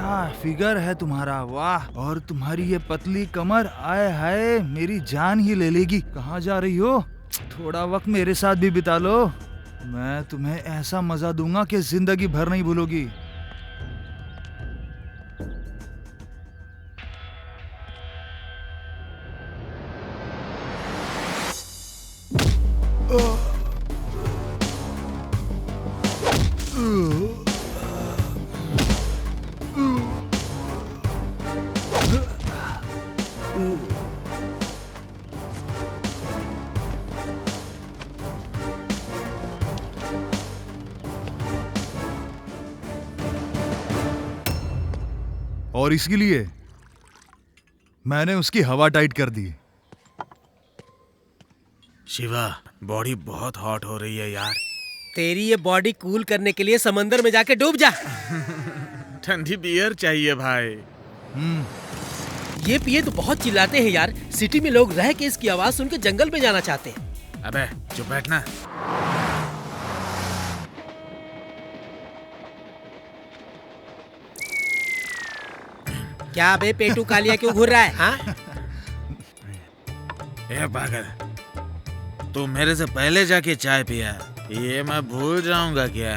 क्या फिगर है तुम्हारा, वाह। और तुम्हारी ये पतली कमर, आए हाय मेरी जान ही ले लेगी। कहाँ जा रही हो? थोड़ा वक्त मेरे साथ भी बिता लो। मैं तुम्हें ऐसा मजा दूंगा कि जिंदगी भर नहीं भूलोगी। और इसके लिए मैंने उसकी हवा टाइट कर दी। शिवा, बॉडी बहुत हॉट हो रही है यार। तेरी ये बॉडी कूल करने के लिए समंदर में जाके डूब जा। ठंडी बियर चाहिए भाई। ये पिए तो बहुत चिल्लाते हैं यार। सिटी में लोग रह के इसकी आवाज सुन के जंगल में जाना चाहते हैं। अबे चुप बैठना। क्या बे पेटू कालिया क्यों घूर रहा है? हाँ? ए पागल, तू मेरे से पहले जाके चाय पिया, ये मैं भूल जाऊंगा क्या?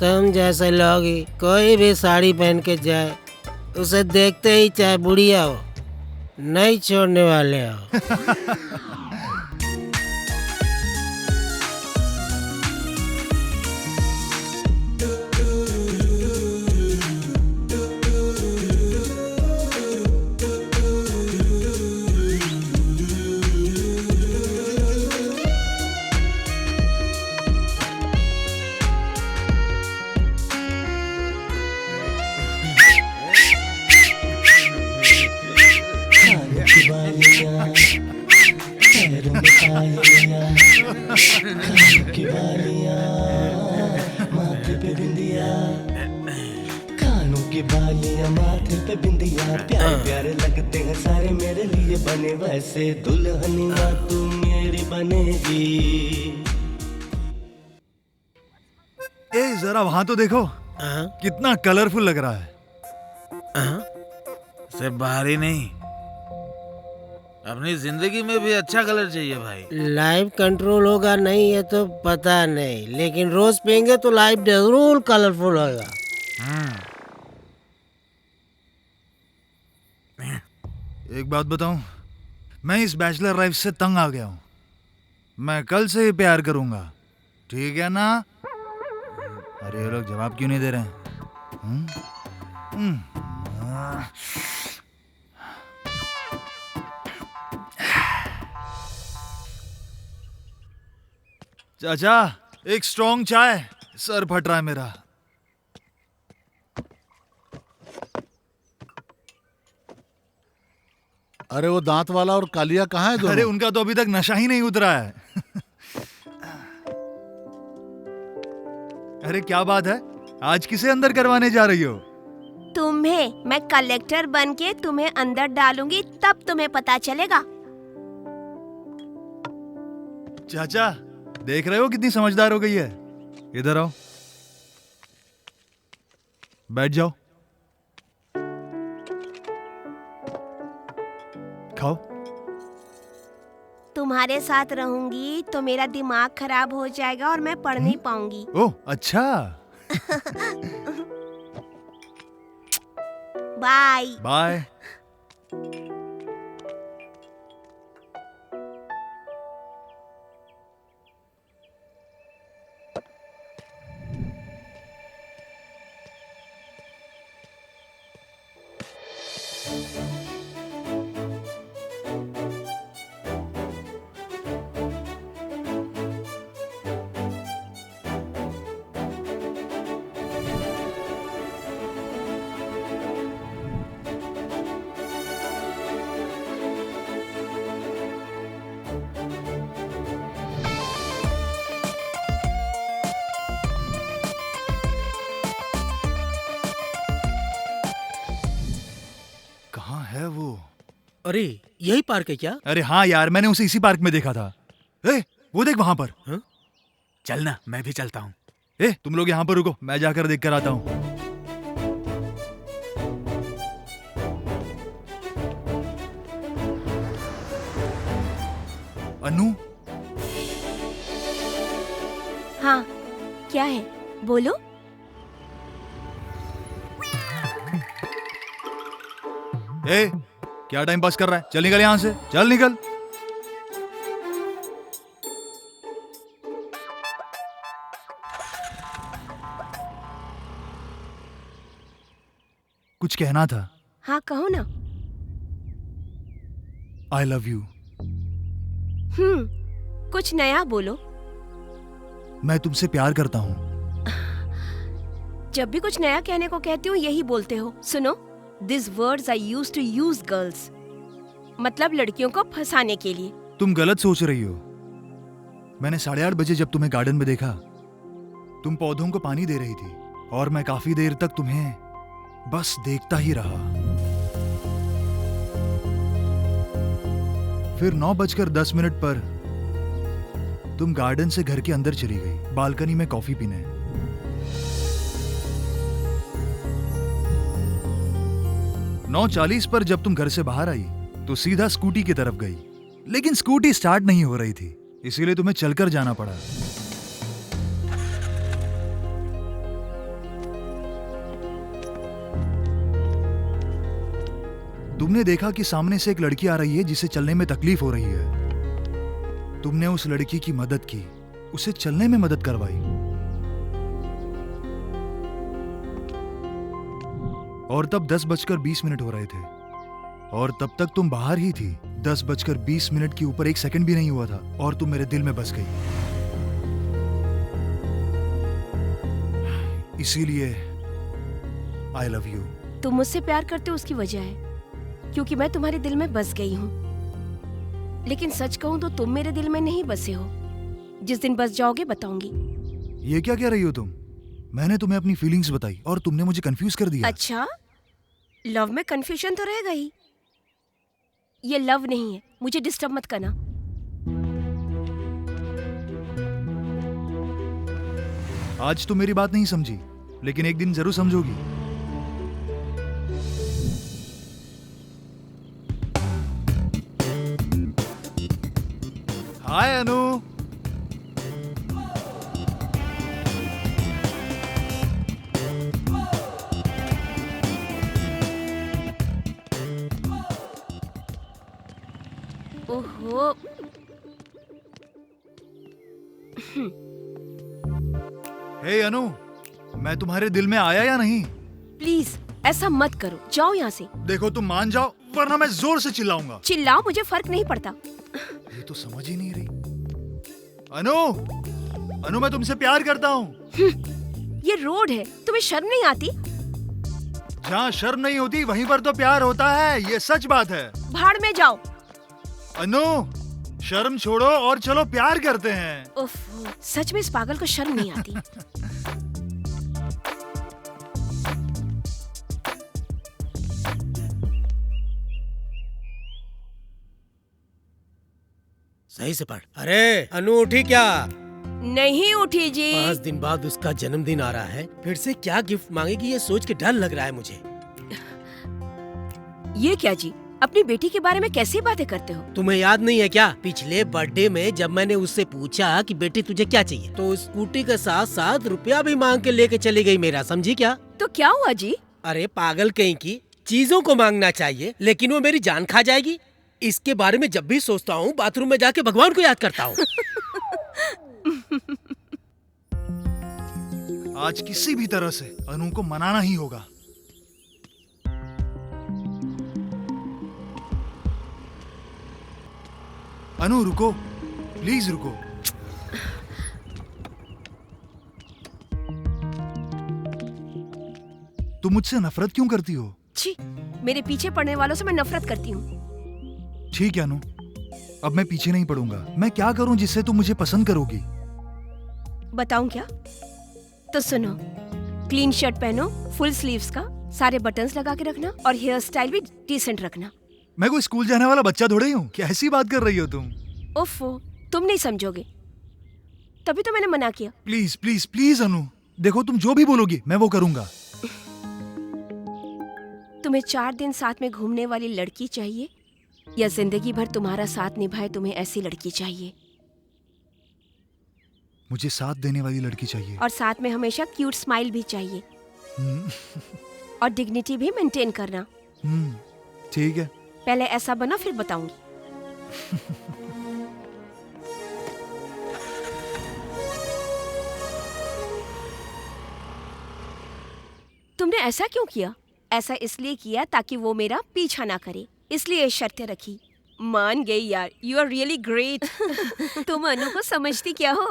तुम जैसे लोग ही कोई भी साड़ी पहन के जाए, उसे देखते ही चाहे बुढ़िया हो नहीं छोड़ने वाले हो। माथे पे बिंदिया, कानों की बालियां, माथे पे बिंदिया, प्यारे प्यारे लगते हैं सारे मेरे लिए बने, वैसे दुल्हनिया तू मेरी बनेगी। ए जरा वहां तो देखो, कितना कलरफुल लग रहा है। सिर्फ बाहर ही नहीं, अपनी जिंदगी में भी अच्छा कलर चाहिए भाई। लाइव कंट्रोल होगा नहीं ये तो पता नहीं, लेकिन रोज पियेंगे तो लाइव जरूर कलरफुल होगा। एक बात बताऊं, मैं इस बैचलर लाइफ से तंग आ गया हूं। मैं कल से ही प्यार करूंगा, ठीक है ना? अरे ये लोग जवाब क्यों नहीं दे रहे हैं? चाचा, एक स्ट्रॉन्ग चाय, सर फट रहा है मेरा। अरे वो दांत वाला और कालिया कहाँ है दोनों? अरे उनका तो अभी तक नशा ही नहीं उतरा है। अरे क्या बात है, आज किसे अंदर करवाने जा रही हो? तुम्हें मैं कलेक्टर बन के तुम्हें अंदर डालूंगी, तब तुम्हें पता चलेगा। चाचा, देख रहे हो कितनी समझदार हो गई है? इधर आओ, बैठ जाओ, खाओ। तुम्हारे साथ रहूंगी तो मेरा दिमाग खराब हो जाएगा और मैं पढ़ नहीं पाऊंगी। ओह अच्छा। Bye bye. कहाँ है वो? अरे यही पार्क है क्या? अरे हाँ यार, मैंने उसे इसी पार्क में देखा था। ए, वो देख वहां पर। चलना, मैं भी चलता हूँ। ए तुम लोग यहाँ पर रुको, मैं जाकर देख कर आता हूँ। अनु, हाँ क्या है, बोलो। ए क्या टाइम पास कर रहा है? चल निकल यहाँ से, चल निकल। कुछ कहना था। हाँ कहो ना। I love you. कुछ नया बोलो। मैं तुमसे प्यार करता हूँ। जब भी कुछ नया कहने को कहती हूँ यही बोलते हो। सुनो, this words I used to use girls, मतलब लड़कियों को फंसाने के लिए। तुम गलत सोच रही हो। मैंने 8:30 बजे जब तुम्हें गार्डन में देखा, तुम पौधों को पानी दे रही थी और मैं काफी देर तक तुम्हें बस देखता ही रहा। फिर 9:10 पर तुम गार्डन से घर के अंदर चली गई, बालकनी में कॉफी पीने। नौ 9:40 पर जब तुम घर से बाहर आई तो सीधा स्कूटी की तरफ गई, लेकिन स्कूटी स्टार्ट नहीं हो रही थी, इसीलिए तुम्हें चलकर जाना पड़ा। तुमने देखा कि सामने से एक लड़की आ रही है जिसे चलने में तकलीफ हो रही है। तुमने उस लड़की की मदद की, उसे चलने में मदद करवाई। और तब 10:20 हो रहे थे और तब तक तुम बाहर ही थी। 10:20 के ऊपर 1 सेकंड भी नहीं हुआ था और तुम मेरे दिल में बस गई। इसीलिए आई लव यू। तुम मुझसे प्यार करते हो उसकी वजह है क्योंकि मैं तुम्हारे दिल में बस गई हूँ। लेकिन सच कहूँ तो तुम मेरे दिल में नहीं बसे हो। जिस दिन बस जाओगे बताऊंगी। ये क्या कह रही हो तुम? मैंने तुम्हें अपनी फीलिंग्स बताई और तुमने मुझे कंफ्यूज कर दिया। अच्छा, लव में कंफ्यूजन तो रहेगा ही। ये लव नहीं है, मुझे डिस्टर्ब मत करना। आज तो मेरी बात नहीं समझी, लेकिन एक दिन जरूर समझोगी। हाय अनु। ओहो, हे अनु, मैं तुम्हारे दिल में आया या नहीं? प्लीज ऐसा मत करो, जाओ यहाँ से। देखो तुम मान जाओ वरना मैं जोर से चिल्लाऊंगा। चिल्लाओ, मुझे फर्क नहीं पड़ता। ये तो समझ ही नहीं रही। अनु, अनु मैं तुमसे प्यार करता हूँ। ये रोड है, तुम्हें शर्म नहीं आती? जहाँ शर्म नहीं होती वहीं पर तो प्यार होता है, ये सच बात है। भाड़ में जाओ। अनु, शर्म छोड़ो और चलो प्यार करते हैं। उफ, सच में इस पागल को शर्म नहीं आती। सही से पढ़। अरे अनु उठी क्या? नहीं उठी जी। 5 दिन बाद उसका जन्मदिन आ रहा है, फिर से क्या गिफ्ट मांगेगी ये सोच के डर लग रहा है मुझे। ये क्या जी, अपनी बेटी के बारे में कैसी बातें करते हो? तुम्हें याद नहीं है क्या, पिछले बर्थडे में जब मैंने उससे पूछा कि बेटी तुझे क्या चाहिए, तो स्कूटी के साथ साथ रुपया भी मांग के लेके चली गई मेरा, समझी क्या? तो क्या हुआ जी? अरे पागल कहीं की, चीजों को मांगना चाहिए लेकिन वो मेरी जान खा जाएगी। इसके बारे में जब भी सोचता हूँ बाथरूम में जाके भगवान को याद करता हूँ। आज किसी भी तरह से अनु को मनाना ही होगा। अनु रुको, प्लीज रुको। तुम मुझसे नफरत क्यों करती हो? छी, मेरे पीछे पड़ने वालों से मैं नफरत करती हूँ। ठीक है अनु, अब मैं पीछे नहीं पड़ूंगा। मैं क्या करूं जिससे तुम मुझे पसंद करोगी? बताऊं क्या? तो सुनो, क्लीन शर्ट पहनो, फुल स्लीव्स का, सारे बटन्स लगा के रखना और हेयर स्टाइल भी डिसेंट रखना। मैं कोई स्कूल जाने वाला बच्चा थोड़ी हूँ, कैसी बात कर रही हो तुम? ओफो, तुम नहीं समझोगे, तभी तो मैंने मना किया। प्लीज प्लीज प्लीज अनु, देखो तुम जो भी बोलोगी मैं वो करूंगा। तुम्हें 4 दिन साथ में घूमने वाली लड़की चाहिए या जिंदगी भर तुम्हारा साथ निभाए तुम्हें ऐसी लड़की चाहिए? मुझे साथ देने वाली लड़की चाहिए। और साथ में हमेशा क्यूट स्माइल भी चाहिए हम्म, और डिग्निटी भी मेंटेन करना। ठीक है। पहले ऐसा बना फिर बताऊंगी। तुमने ऐसा क्यों किया? ऐसा इसलिए किया ताकि वो मेरा पीछा ना करे, इसलिए शर्तें रखी। मान गई यार, यू आर रियली ग्रेट। तुम अनु को समझती क्या हो?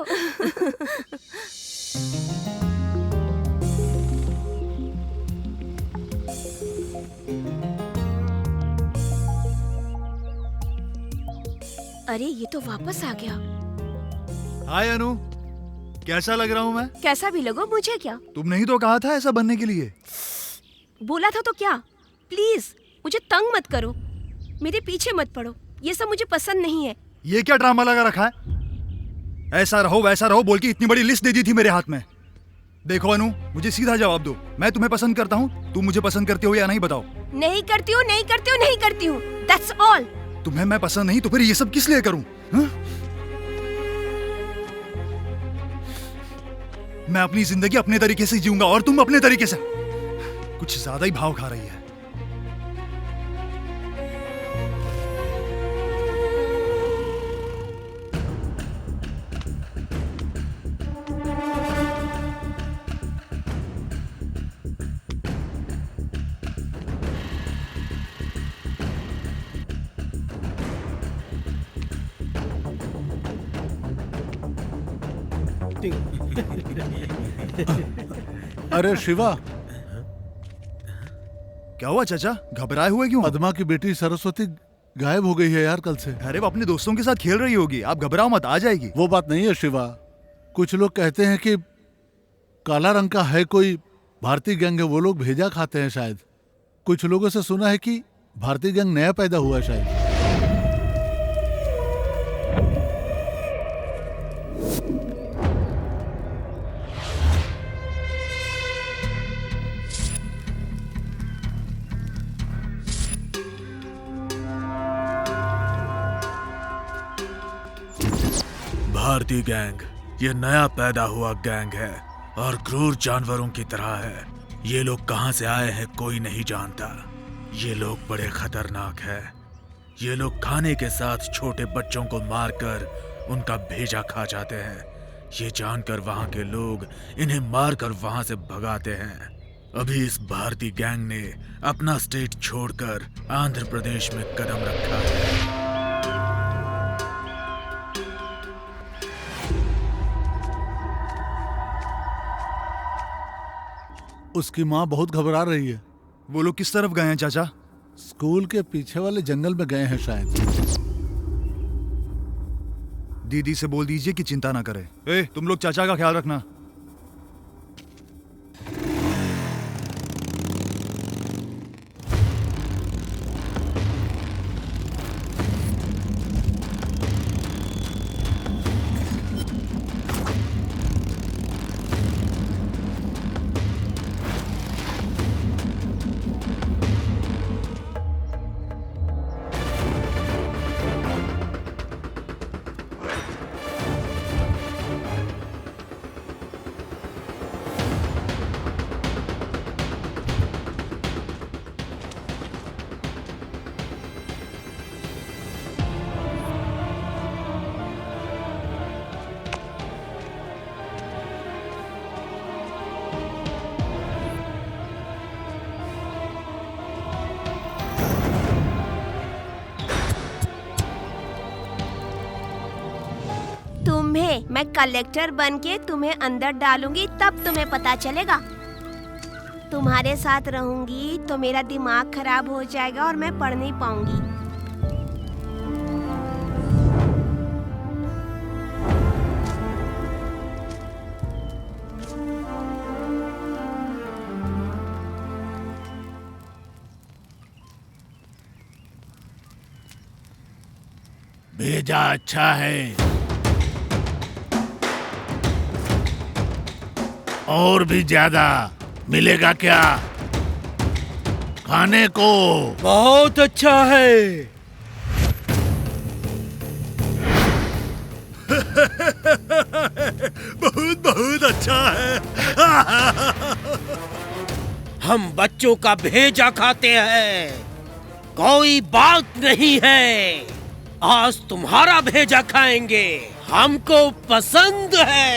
अरे ये तो वापस आ गया। हाय अनु, कैसा लग रहा हूँ मैं? कैसा भी लगो मुझे क्या? तुमने ही तो कहा था ऐसा बनने के लिए। बोला था तो क्या? प्लीज मुझे तंग मत करो, मेरे पीछे मत पड़ो, ये सब मुझे पसंद नहीं है। ये क्या ड्रामा लगा रखा है? ऐसा रहो वैसा रहो बोल के इतनी बड़ी लिस्ट दे दी थी मेरे हाथ में। देखो अनु, मुझे सीधा जवाब दो, मैं तुम्हें पसंद करता हूँ, तुम मुझे पसंद करते हो या नहीं बताओ। नहीं करती हूँ, नहीं करती हूँ, नहीं करती हूँ, दैट्स ऑल। तुम्हें मैं पसंद नहीं तो फिर ये सब किस लिए करूं? हाँ? मैं अपनी जिंदगी अपने तरीके से जीऊंगा और तुम अपने तरीके से। कुछ ज्यादा ही भाव खा रही है। अरे शिवा, क्या हुआ चाचा, घबराए हुए क्यों? पद्मा की बेटी सरस्वती गायब हो गई है यार कल से। अरे वो अपने दोस्तों के साथ खेल रही होगी, आप घबराओ मत, आ जाएगी। वो बात नहीं है शिवा, कुछ लोग कहते हैं कि काला रंग का है कोई भारतीय गैंग है, वो लोग भेजा खाते हैं शायद। कुछ लोगों से सुना है कि भारतीय गैंग नया पैदा हुआ है शायद। भारतीय गैंग ये नया पैदा हुआ गैंग है और क्रूर जानवरों की तरह है। ये लोग कहां से आए हैं कोई नहीं जानता। ये लोग बड़े खतरनाक हैं। ये लोग खाने के साथ छोटे बच्चों को मारकर उनका भेजा खा जाते हैं। ये जानकर वहां के लोग इन्हें मारकर वहां से भगाते हैं। अभी इस भारतीय गैंग ने अपना स्टेट छोड़कर आंध्र प्रदेश में कदम रखा है। उसकी माँ बहुत घबरा रही है। वो लोग किस तरफ गए हैं चाचा? स्कूल के पीछे वाले जंगल में गए हैं शायद। दीदी से बोल दीजिए कि चिंता ना करे। ए, तुम लोग चाचा का ख्याल रखना। मैं कलेक्टर बनके तुम्हें अंदर डालूंगी, तब तुम्हें पता चलेगा। तुम्हारे साथ रहूंगी तो मेरा दिमाग खराब हो जाएगा और मैं पढ़ नहीं पाऊंगी। भेजा अच्छा है। और भी ज्यादा मिलेगा क्या खाने को? बहुत अच्छा है। बहुत बहुत अच्छा है। हम बच्चों का भेजा खाते हैं, कोई बात नहीं है। आज तुम्हारा भेजा खाएंगे, हमको पसंद है।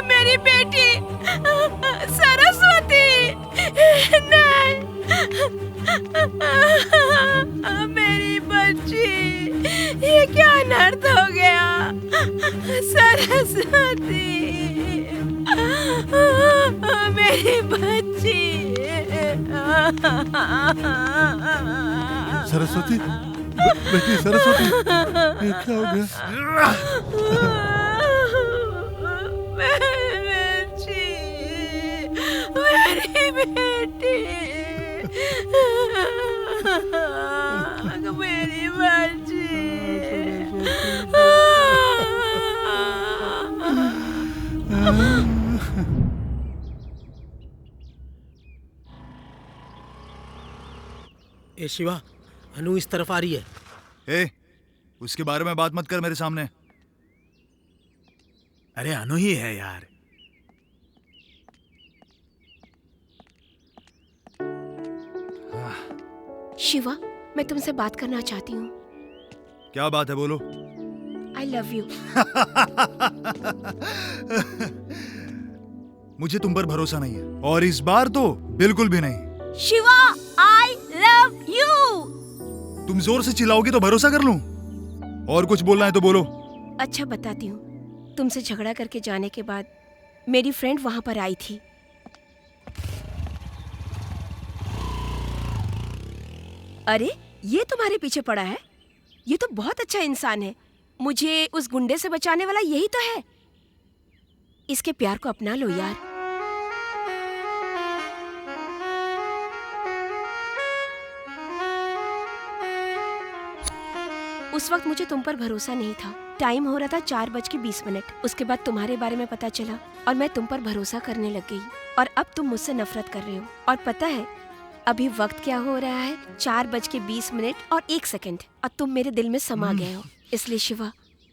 मेरी बेटी सरस्वती, नहीं, मेरी बच्ची, ये क्या अनर्थ हो गया? सरस्वती, मेरी बच्ची। सरस्वती, बेटी सरस्वती, ये क्या हो गया? मेरी बेटी। ए शिवा, अनु इस तरफ आ रही है। ए, उसके बारे में बात मत कर मेरे सामने। अरे अनु ही है यार। शिवा, मैं तुमसे बात करना चाहती हूँ। क्या बात है, बोलो। I love you. मुझे तुम पर भरोसा नहीं है, और इस बार तो बिल्कुल भी नहीं। Shiva, I love you. तुम जोर से चिल्लाओगी तो भरोसा कर लूं? और कुछ बोलना है तो बोलो। अच्छा, बताती हूँ। तुमसे झगड़ा करके जाने के बाद मेरी फ्रेंड वहां पर आई थी। अरे, ये तुम्हारे पीछे पड़ा है? ये तो बहुत अच्छा इंसान है। मुझे उस गुंडे से बचाने वाला यही तो है। इसके प्यार को अपना लो यार। उस वक्त मुझे तुम पर भरोसा नहीं था। टाइम हो रहा था 4:20। उसके बाद तुम्हारे बारे में पता चला और मैं तुम पर भरोसा करने लग गई। और अब तुम मुझसे नफरत कर रहे हो। और पता है अभी वक्त क्या हो रहा है? 4:20 और 1 सेकंड। और तुम मेरे दिल में समा गए हो। इसलिए शिवा,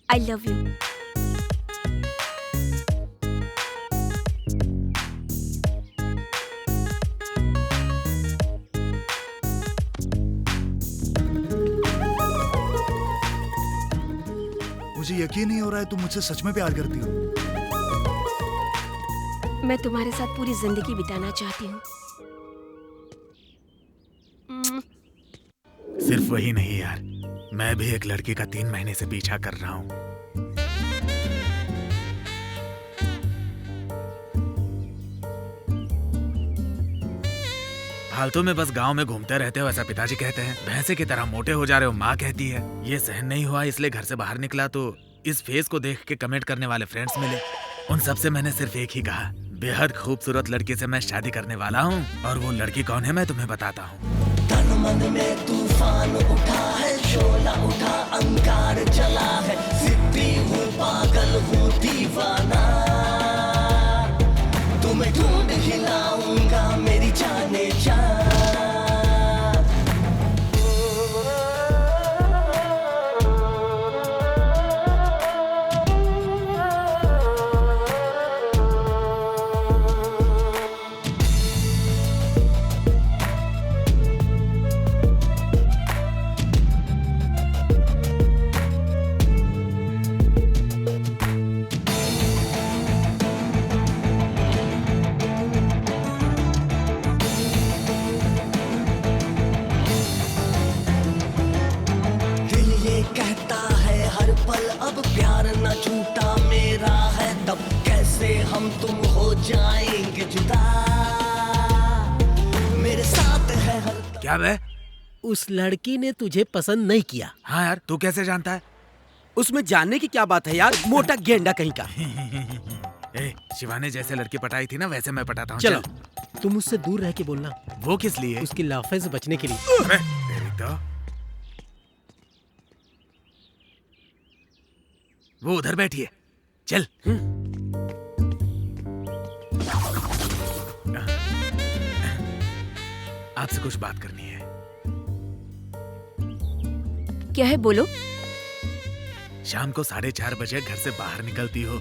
आई लव यू। मुझे यकीन नहीं हो रहा है तुम मुझसे सच में प्यार करती हो। मैं तुम्हारे साथ पूरी जिंदगी बिताना चाहती हूँ। सिर्फ वही नहीं यार, मैं भी एक लड़की का 3 महीने से पीछा कर रहा हूँ। फालतू में बस गांव में घूमते रहते हो, ऐसा पिताजी कहते हैं। भैंसे की तरह मोटे हो जा रहे हो, माँ कहती है। ये सहन नहीं हुआ इसलिए घर से बाहर निकला तो इस फेस को देख के कमेंट करने वाले फ्रेंड्स मिले। उन सब से मैंने सिर्फ एक ही कहा, बेहद खूबसूरत लड़की से मैं शादी करने वाला हूँ। और वो लड़की कौन है मैं तुम्हें बताता हूँ। तन मन में तूफान उठा है, शोला उठा, अंगार चला है, जिद्दी हूँ, पागल हूँ, दीवाना, तुम्हें ढूंढ ही लाऊंगा मेरी जाने जा। हम तुम हो जाएंगे जुदा, मेरे साथ है हर। क्या बे? उस लड़की ने तुझे पसंद नहीं किया? हाँ यार, तू कैसे जानता है? उसमें जानने की क्या बात है यार, मोटा गेंडा कहीं का। ए, शिवा ने जैसे लड़की पटाई थी ना वैसे मैं पटाता हूँ। चलो, तुम उससे दूर रह के बोलना। वो किस लिए? उसकी लाफे से बचने के लिए। तेरी तो वो उधर बैठी है, चल। आपसे कुछ बात करनी है। क्या है, बोलो। शाम को 4:30 बजे घर से बाहर निकलती हो,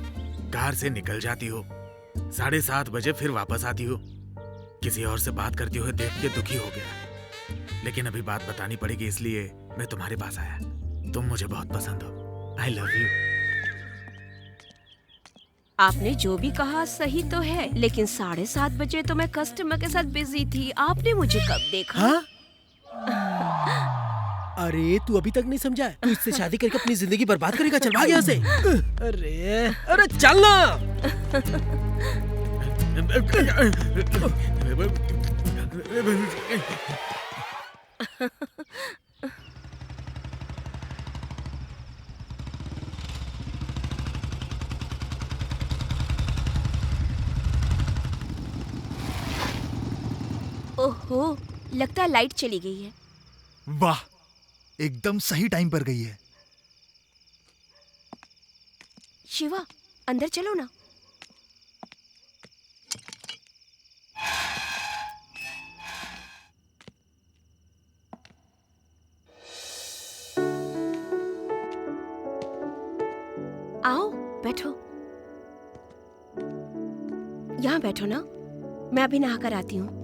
कार से निकल जाती हो, 7:30 बजे फिर वापस आती हो। किसी और से बात करती हुए देख के दुखी हो गया, लेकिन अभी बात बतानी पड़ेगी इसलिए मैं तुम्हारे पास आया। तुम मुझे बहुत पसंद हो। I love you. आपने जो भी कहा सही तो है, लेकिन 7:30 बजे तो मैं कस्टमर के साथ बिजी थी। आपने मुझे कब देखा? हाँ? अरे तू अभी तक नहीं समझा? तू इससे शादी करके अपनी जिंदगी बर्बाद करेगा। चल भाग यहाँ से। अरे चल ना। ओहो, लगता है लाइट चली गई है। वाह, एकदम सही टाइम पर गई है। शिवा, अंदर चलो ना। आओ बैठो। यहाँ बैठो ना, मैं अभी नहा कर आती हूँ।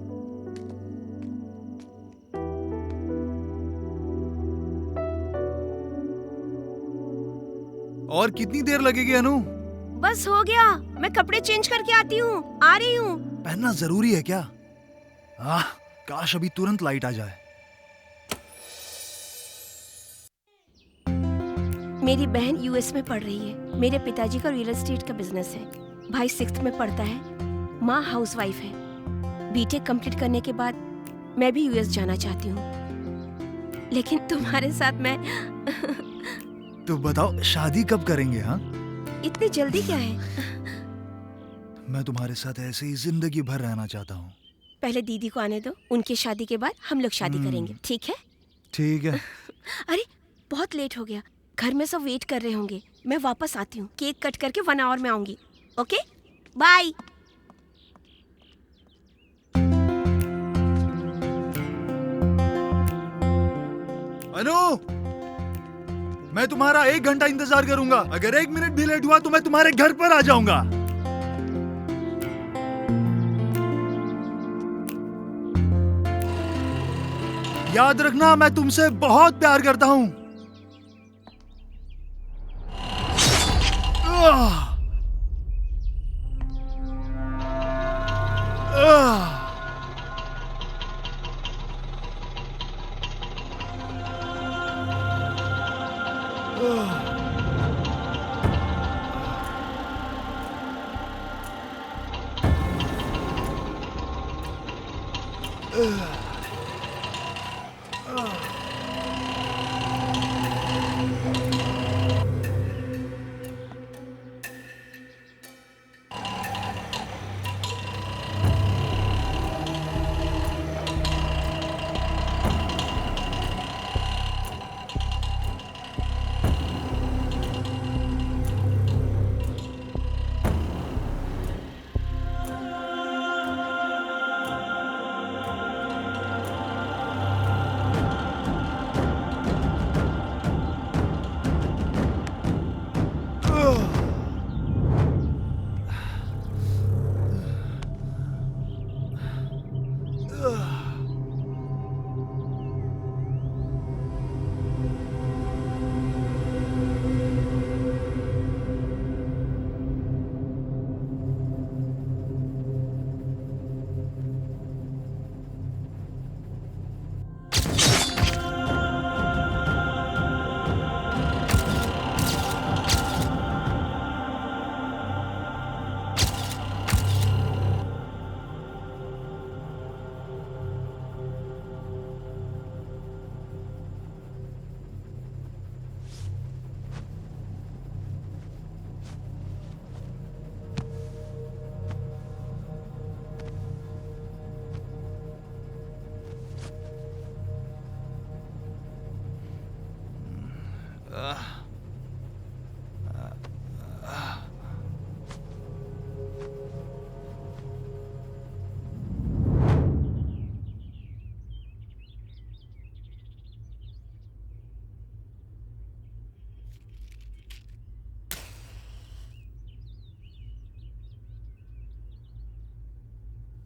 और कितनी देर लगेगी अनु? बस हो गया, मैं कपड़े चेंज करके आती हूँ, आ रही हूँ। पहनना जरूरी है क्या? काश अभी तुरंत लाइट आ जाए। मेरी बहन यूएस में पढ़ रही है। मेरे पिताजी का रियल एस्टेट का बिजनेस है। भाई 6th में पढ़ता है। माँ हाउसवाइफ है। बीटेक कंप्लीट करने के बाद मैं भी यूएस जाना चाहती हूँ, लेकिन तुम्हारे साथ मैं तो बताओ शादी कब करेंगे? हाँ, इतनी जल्दी क्या है? मैं तुम्हारे साथ ऐसे ही जिंदगी भर रहना चाहता हूँ। पहले दीदी को आने दो, उनकी शादी के बाद हम लोग शादी करेंगे, ठीक है? ठीक है। अरे बहुत लेट हो गया, घर में सब वेट कर रहे होंगे। मैं वापस आती हूँ, केक कट करके 1 आवर में आऊंगी। Okay, bye. अनु, मैं तुम्हारा 1 घंटा इंतजार करूंगा। अगर 1 मिनट भी लेट हुआ तो मैं तुम्हारे घर पर आ जाऊंगा। याद रखना, मैं तुमसे बहुत प्यार करता हूं। आह! आह!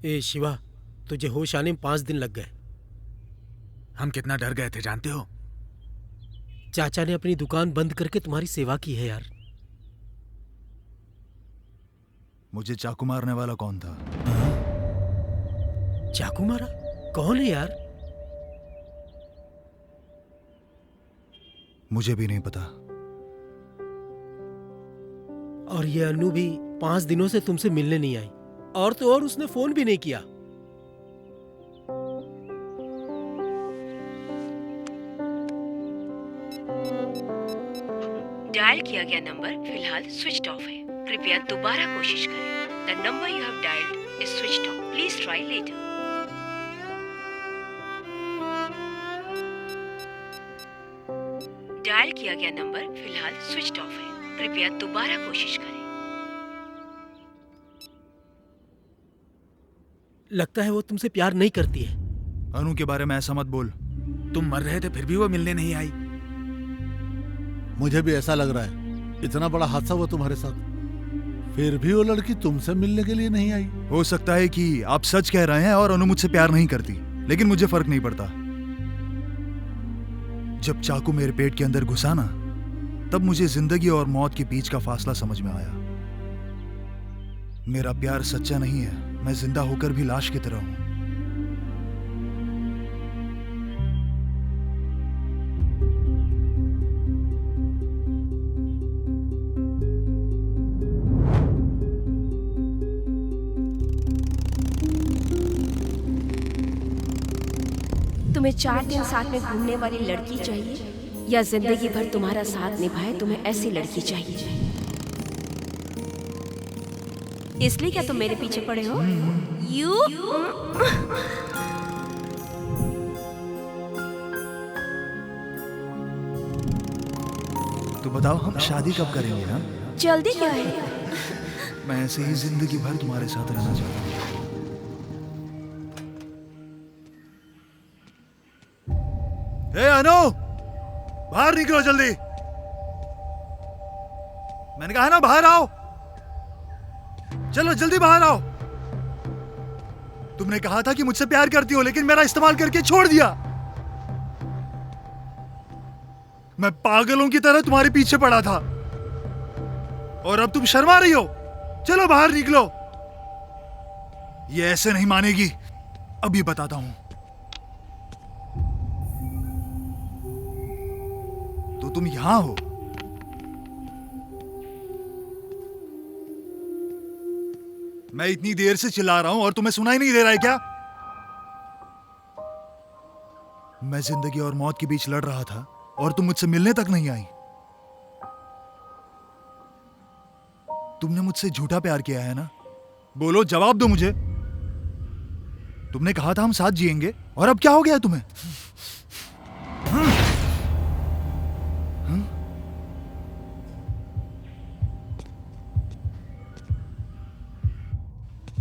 ए शिवा, तुझे होश आने में 5 दिन लग गए। हम कितना डर गए थे जानते हो? चाचा ने अपनी दुकान बंद करके तुम्हारी सेवा की है यार। मुझे चाकू मारने वाला कौन था? चाकू मारा? कौन है यार? मुझे भी नहीं पता। और ये अनु भी 5 दिनों से तुमसे मिलने नहीं आई, और तो और उसने फोन भी नहीं किया। डायल किया गया नंबर फिलहाल स्विच ऑफ है। कृपया दोबारा कोशिश करें। The number you have dialled is switched off. Please try later. Dial किया गया नंबर फिलहाल स्विच ऑफ है, कृपया दोबारा कोशिश करें। लगता है वो तुमसे प्यार नहीं करती है। अनु के बारे में ऐसा मत बोल। तुम मर रहे थे फिर भी वो मिलने नहीं आई। मुझे भी ऐसा लग रहा है, इतना बड़ा हादसा हुआ तुम्हारे साथ, फिर भी वो लड़की तुमसे मिलने के लिए नहीं आई। हो सकता है कि आप सच कह रहे हैं और अनु मुझसे प्यार नहीं करती, लेकिन मुझे फर्क नहीं पड़ता। जब चाकू मेरे पेट के अंदर घुसा ना, तब मुझे जिंदगी और मौत के बीच का फासला समझ में आया। मेरा प्यार सच्चा नहीं है, मैं जिंदा होकर भी लाश की तरह हूं। तुम्हें 4 दिन साथ में घूमने वाली लड़की चाहिए या जिंदगी भर तुम्हारा साथ निभाए तुम्हें ऐसी लड़की चाहिए? इसलिए क्या तुम मेरे पीछे पड़े हो? यू तो बताओ, हम शादी कब करेंगे? ना जल्दी क्या है? मैं ऐसे ही जिंदगी भर तुम्हारे साथ रहना चाहता हूँ। ए अनु, बाहर निकलो जल्दी। मैंने कहा ना बाहर आओ, चलो जल्दी बाहर आओ। तुमने कहा था कि मुझसे प्यार करती हो, लेकिन मेरा इस्तेमाल करके छोड़ दिया। मैं पागलों की तरह तुम्हारे पीछे पड़ा था और अब तुम शर्मा रही हो। चलो बाहर निकलो। ये ऐसे नहीं मानेगी, अभी बताता हूं। तो तुम यहां हो? मैं इतनी देर से चिल्ला रहा हूं और तुम्हें सुनाई नहीं दे रहा है क्या? मैं जिंदगी और मौत के बीच लड़ रहा था और तुम मुझसे मिलने तक नहीं आई। तुमने मुझसे झूठा प्यार किया है ना? बोलो, जवाब दो मुझे। तुमने कहा था हम साथ जिएंगे, और अब क्या हो गया तुम्हें?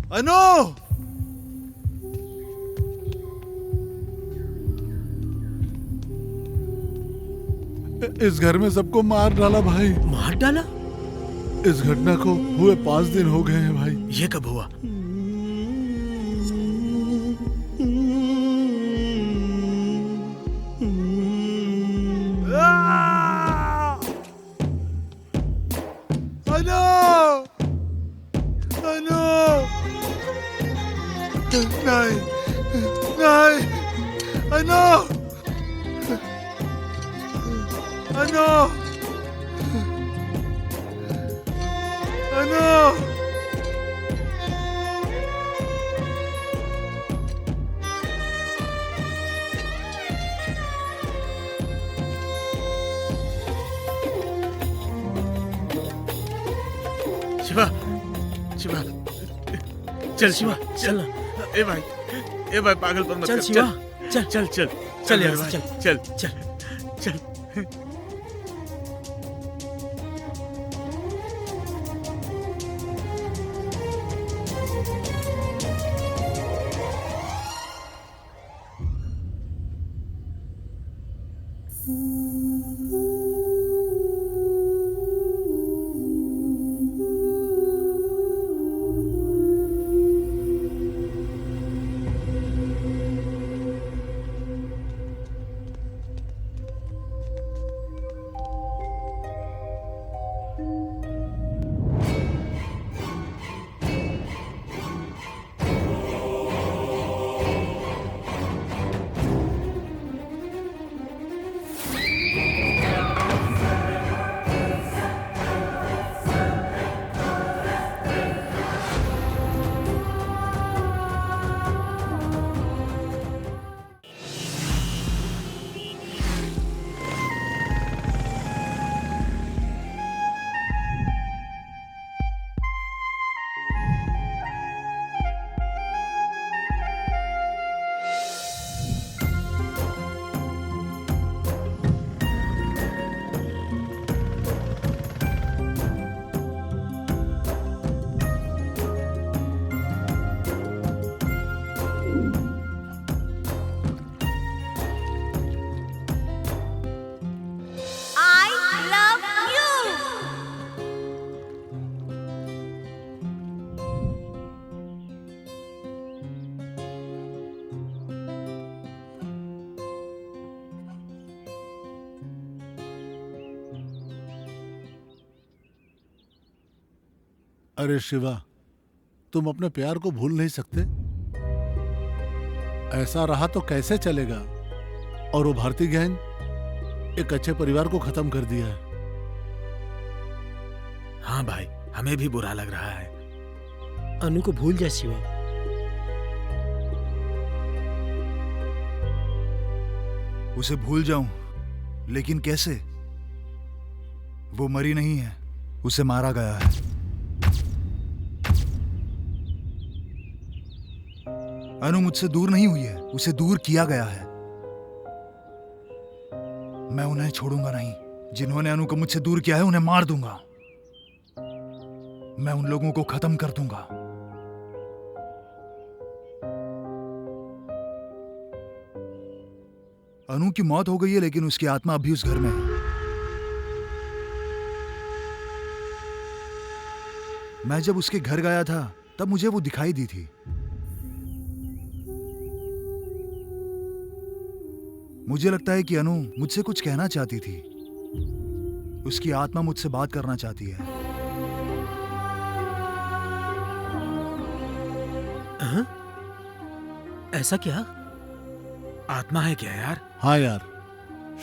अनु! इस घर में सबको मार डाला भाई। मार डाला? इस घटना को हुए 5 दिन हो गए हैं भाई। ये कब हुआ? अनु! अनु! नहीं, नहीं, अनु! अनु! अनु! शिवा, शिवा, चल शिवा, चल। ए भाई पागलपन मत चल कर। शिवा, चल चल चल चल मेरे यहाँ भाई, से, चल चल। चल। अरे शिवा, तुम अपने प्यार को भूल नहीं सकते? ऐसा रहा तो कैसे चलेगा? और वो भारती गैंग एक अच्छे परिवार को खत्म कर दिया है। हाँ भाई, हमें भी बुरा लग रहा है। अनु को भूल जा शिवा। उसे भूल जाऊं, लेकिन कैसे? वो मरी नहीं है, उसे मारा गया है। अनु मुझसे दूर नहीं हुई है, उसे दूर किया गया है। मैं उन्हें छोड़ूंगा नहीं। जिन्होंने अनु को मुझसे दूर किया है उन्हें मार दूंगा। मैं उन लोगों को खत्म कर दूंगा। अनु की मौत हो गई है, लेकिन उसकी आत्मा अभी उस घर में है। मैं जब उसके घर गया था तब मुझे वो दिखाई दी थी। मुझे लगता है कि अनु मुझसे कुछ कहना चाहती थी। उसकी आत्मा मुझसे बात करना चाहती है। हाँ? ऐसा क्या? आत्मा है क्या यार? हाँ यार,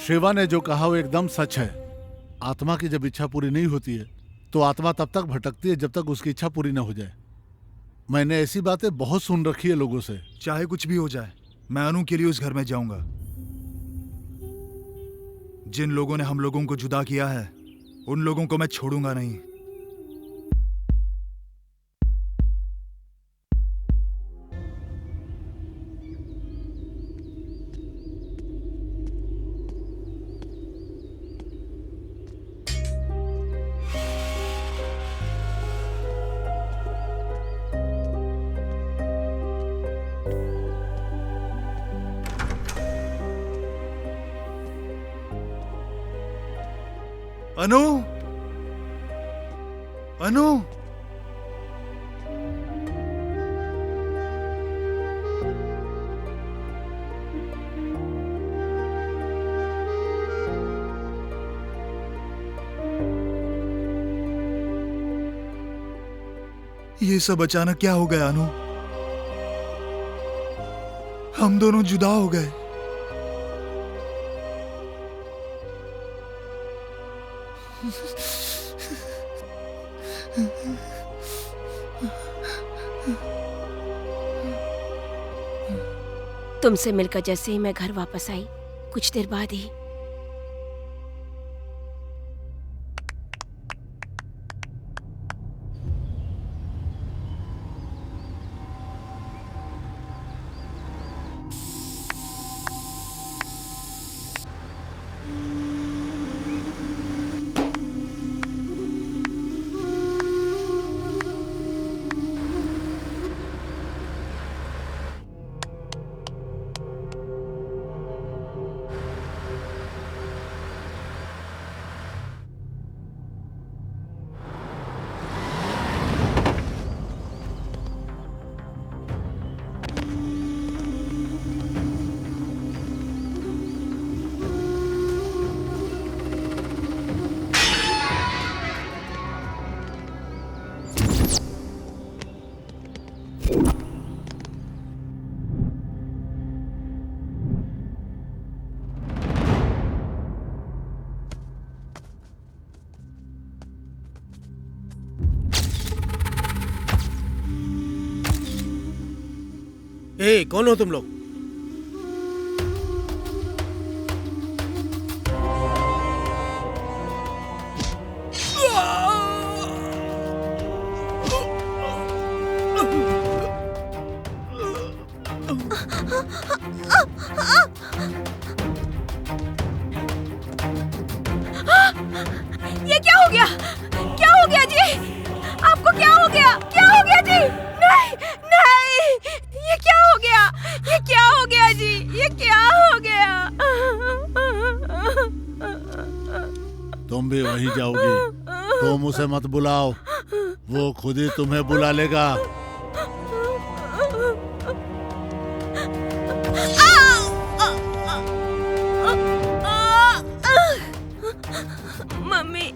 शिवा ने जो कहा वो एकदम सच है। आत्मा की जब इच्छा पूरी नहीं होती है तो आत्मा तब तक भटकती है जब तक उसकी इच्छा पूरी न हो जाए। मैंने ऐसी बातें बहुत सुन रखी है लोगों से। चाहे कुछ भी हो जाए, मैं अनु के लिए उस घर में जाऊंगा। जिन लोगों ने हम लोगों को जुदा किया है उन लोगों को मैं छोड़ूंगा नहीं। अनु, अनु, ये सब अचानक क्या हो गया अनु? हम दोनों जुदा हो गए। तुमसे मिलकर जैसे ही मैं घर वापस आई, कुछ देर बाद ही ए, कौन हो तुम लोग? ये क्या हो गया? क्या हो गया जी? आपको क्या हो गया? क्या हो गया जी? नहीं, नहीं, ये क्या हो गया? ये क्या हो गया जी? ये क्या हो गया? तुम भी वहीं जाओगी। तुम उसे मत बुलाओ, वो खुद ही तुम्हें बुला लेगा। मम्मी,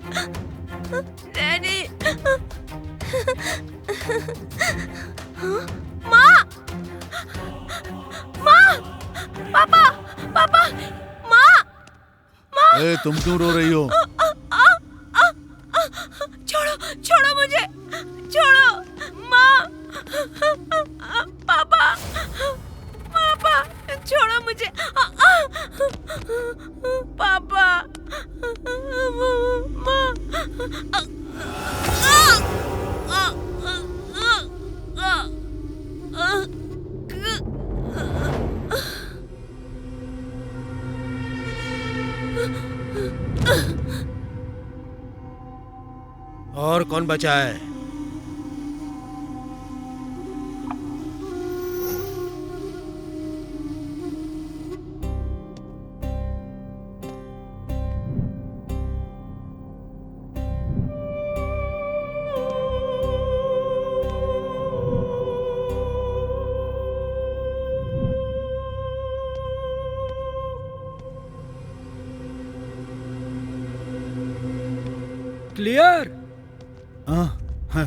डैडी, पापा पापा माँ ए, तुम क्यों रो रही हो? छोड़ो छोड़ो मुझे, छोड़ो माँ, पापा पापा छोड़ो मुझे, पापा माँ। और कौन बचा है? क्लियर? हाँ, हाँ।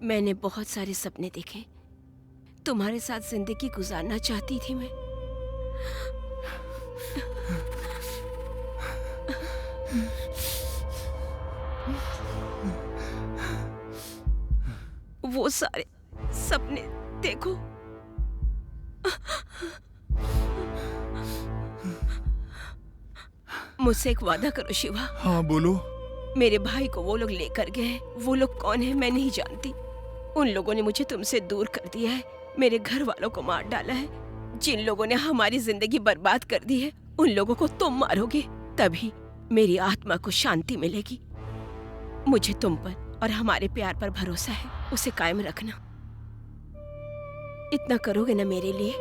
मैंने बहुत सारे सपने देखे, तुम्हारे साथ जिंदगी गुजारना चाहती थी मैं। वो सारे सपने देखो, मुझसे एक वादा करो शिवा। हाँ बोलो। मेरे भाई को वो लोग लेकर गए, वो लोग कौन है मैं नहीं जानती। उन लोगों ने मुझे तुमसे दूर कर दिया है, मेरे घर वालों को मार डाला है। जिन लोगों ने हमारी जिंदगी बर्बाद कर दी है, उन लोगों को तुम मारोगे, तभी मेरी आत्मा को शांति मिलेगी। मुझे तुम पर और हमारे प्यार पर भरोसा है, उसे कायम रखना। इतना करोगे ना मेरे लिए?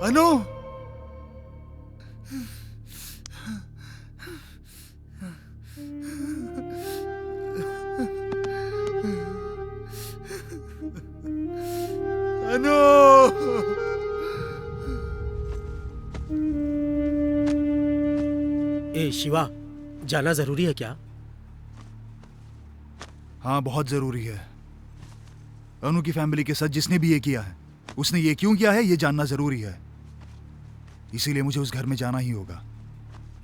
अनु, अनु, ए शिवा, जाना जरूरी है क्या? हाँ बहुत जरूरी है। अनु की फैमिली के साथ जिसने भी ये किया है, उसने ये क्यों किया है ये जानना जरूरी है। इसीलिए मुझे उस घर में जाना ही होगा।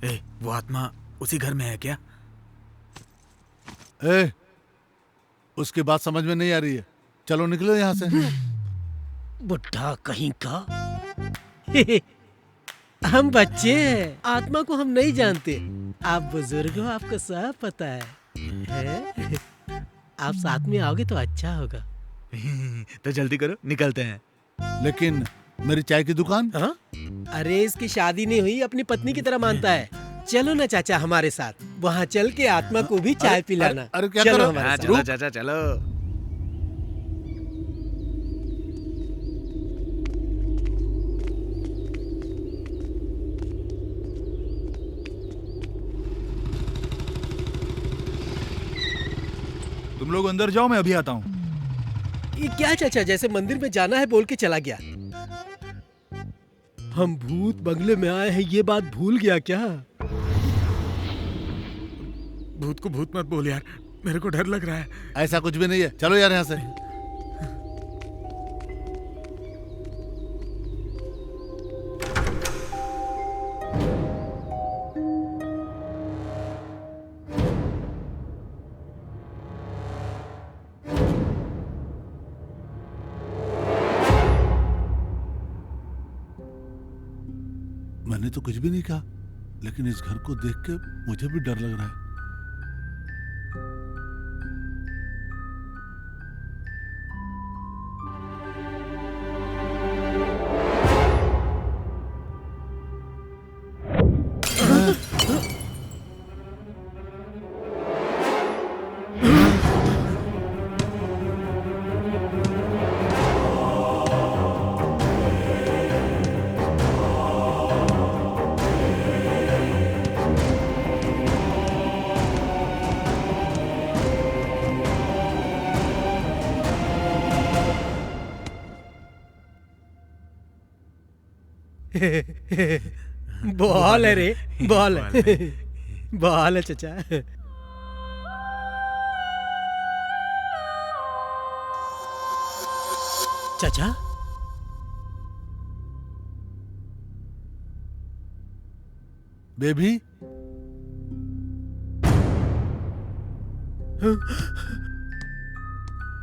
ए, वो आत्मा उसी घर में है क्या? ए, उसकी बात समझ में नहीं आ रही है। चलो निकलो यहाँ से। बुढ़ा कहीं का। हम बच्चे हैं, आत्मा को हम नहीं जानते। आप बुजुर्ग हो, आपको सब पता है? आप साथ में आओगे तो अच्छा होगा। तो जल्दी करो, निकलते हैं। लेकिन मेरी चाय की दुकान? हाँ? अरे इसकी शादी नहीं हुई, अपनी पत्नी की तरह मानता है। चलो ना चाचा हमारे साथ, वहाँ चल के आत्मा को भी चाय पिलाना। अरे क्या चलो करो? हमारे साथ। चलो चाचा चलो। तुम लोग अंदर जाओ, मैं अभी आता हूँ। ये क्या चाचा, जैसे मंदिर में जाना है बोल के चला गया। हम भूत बंगले में आए हैं, ये बात भूल गया क्या? भूत को भूत मत बोल यार, मेरे को डर लग रहा है। ऐसा कुछ भी नहीं है। चलो यार यहाँ से। मैंने तो कुछ भी नहीं कहा, लेकिन इस घर को देख के मुझे भी डर लग रहा है। बॉल है रे, बॉल है, बॉल है चचा। चाचा बेबी,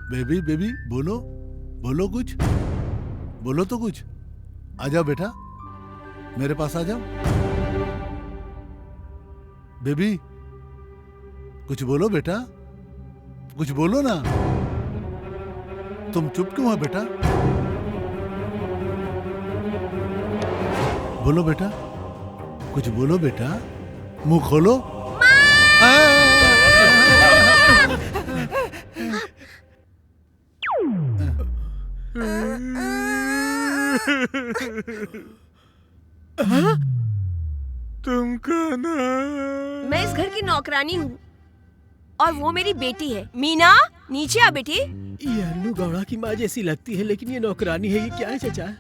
बेबी बेबी बोलो, बोलो कुछ, बोलो तो कुछ। आ जाओ बेटा, मेरे पास आ जाओ। बेबी कुछ बोलो बेटा, कुछ बोलो ना। तुम चुप क्यों हो बेटा? बोलो बेटा, कुछ बोलो बेटा, मुंह खोलो। तुम कौन हो? मैं इस घर की नौकरानी हूँ और वो मेरी बेटी है। मीना, नीचे आ बेटी। ये अन्नू गौड़ा की माँ जैसी लगती है, लेकिन ये नौकरानी है। ये क्या है चाचा?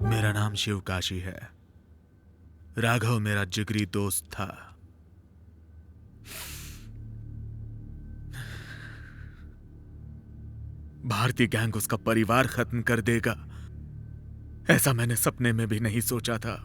मेरा नाम शिवकाशी है। राघव मेरा जिगरी दोस्त था। भारतीय गैंग उसका परिवार खत्म कर देगा, ऐसा मैंने सपने में भी नहीं सोचा था।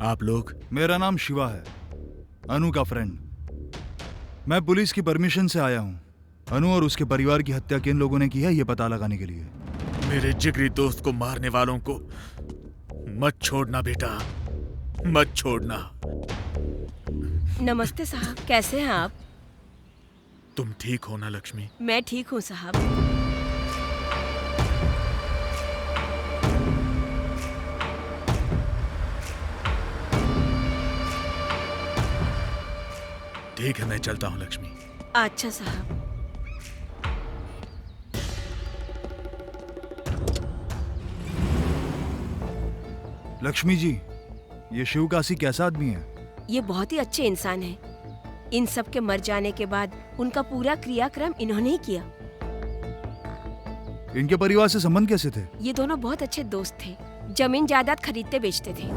आप लोग? मेरा नाम शिवा है, अनु का फ्रेंड। मैं पुलिस की परमिशन से आया हूँ। अनु और उसके परिवार की हत्या किन लोगों ने की है ये पता लगाने के लिए। मेरे जिगरी दोस्त को मारने वालों को मत छोड़ना बेटा, मत छोड़ना। नमस्ते साहब, कैसे हैं आप? तुम ठीक हो ना लक्ष्मी? मैं ठीक हूँ साहब। ठीक है, मैं चलता हूँ लक्ष्मी। अच्छा साहब। लक्ष्मी जी, ये शिवकाशी कैसा आदमी है? ये बहुत ही अच्छे इंसान हैं। इन सब के मर जाने के बाद उनका पूरा क्रियाक्रम इन्होंने ही किया। इनके परिवार से संबंध कैसे थे? ये दोनों बहुत अच्छे दोस्त थे, जमीन जायदाद खरीदते बेचते थे।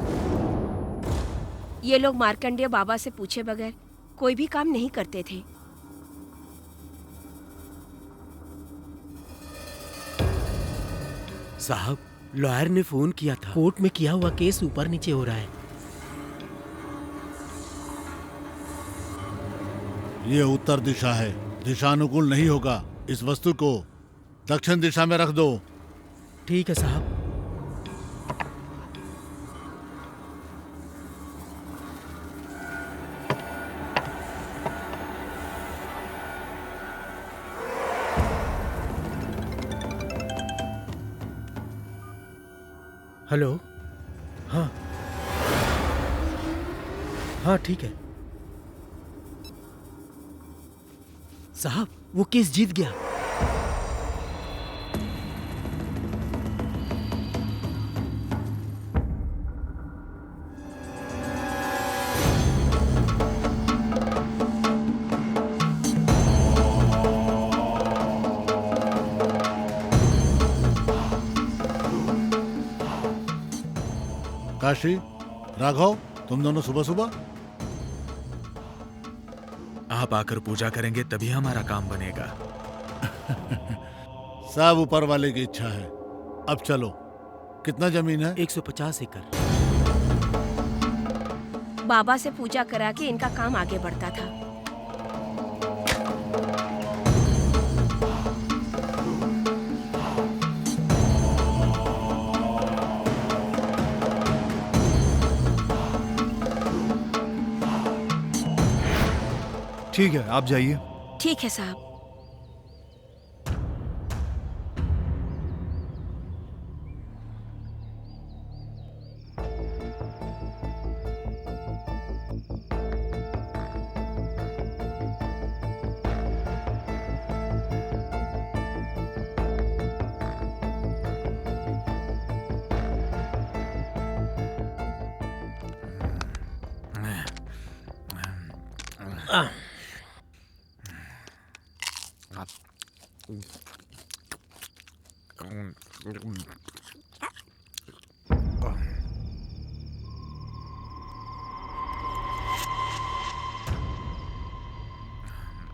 ये लोग मार्कंडेय बाबा से पूछे बगैर कोई भी काम नहीं करते थे। साहब, लॉयर ने फोन किया था। कोर्ट में किया हुआ केस ऊपर नीचे हो रहा है। ये उत्तर दिशा है, दिशानुकूल नहीं होगा। इस वस्तु को दक्षिण दिशा में रख दो। ठीक है साहब। हेलो। हाँ हाँ ठीक है साहब, वो केस जीत गया। काशी, राघव, तुम दोनों सुबह सुबह? आप आकर पूजा करेंगे तभी हमारा काम बनेगा। सब ऊपर वाले की इच्छा है। अब चलो। कितना जमीन है? 150 एकड़। बाबा से पूजा करा के इनका काम आगे बढ़ता था। ठीक है, आप जाइए। ठीक है साहब।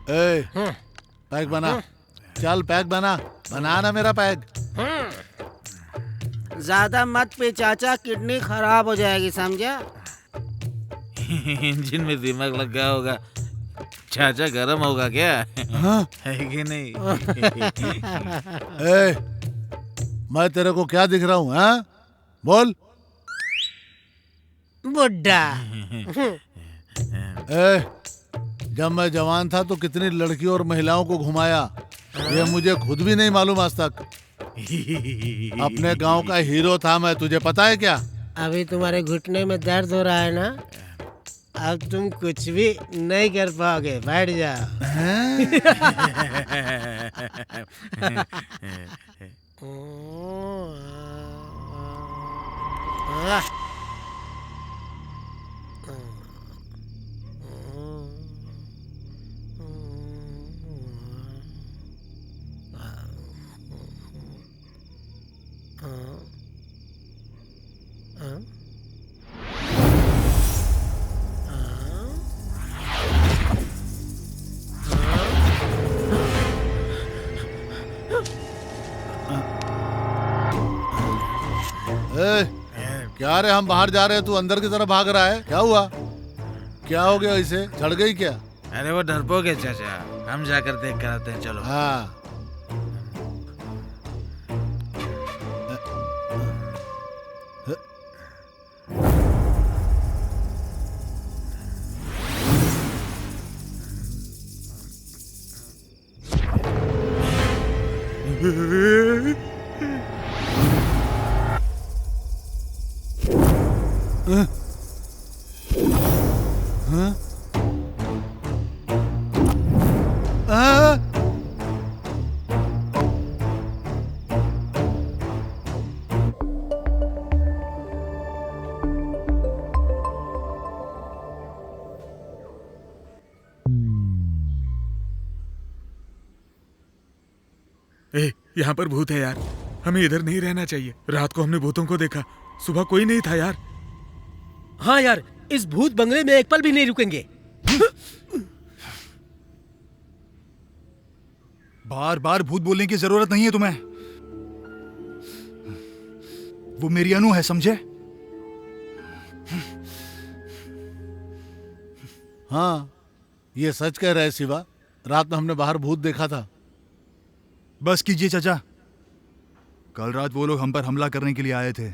ए, पैक बना। चल पैक बना, बना ना मेरा पैक। ज्यादा मत पे चाचा, किडनी खराब हो जाएगी, समझा? इंजन में दिमाग लग गया होगा। चाचा गरम होगा क्या? हाँ? है कि नहीं? ए, मैं तेरे को क्या दिख रहा हूँ? हाँ, बोल। बुड्ढा। ए, जब मैं जवान था तो कितनी लड़कियों और महिलाओं को घुमाया, ये मुझे खुद भी नहीं मालूम आज तक। अपने गांव का हीरो था मैं, तुझे पता है क्या? अभी तुम्हारे घुटने में दर्द हो रहा है ना? अब तुम कुछ भी नहीं कर पाओगे, बैठ जाओ। ए, क्या रे, हम बाहर जा रहे हैं, तू अंदर की तरफ भाग रहा है, क्या हुआ? क्या हो गया, इसे चढ़ गई क्या? अरे वो डरपोक है चाचा, हम जाकर देख कर आते हैं, चलो। हाँ। ए, यहाँ पर भूत है यार, हमें इधर नहीं रहना चाहिए। रात को हमने भूतों को देखा, सुबह कोई नहीं था यार। हाँ यार, इस भूत बंगले में एक पल भी नहीं रुकेंगे। बार बार भूत बोलने की जरूरत नहीं है तुम्हें। वो मेरी अनु है, समझे? हाँ, ये सच कह रहा है शिवा, रात में हमने बाहर भूत देखा था। बस कीजिए चाचा, कल रात वो लोग हम पर हमला करने के लिए आए थे।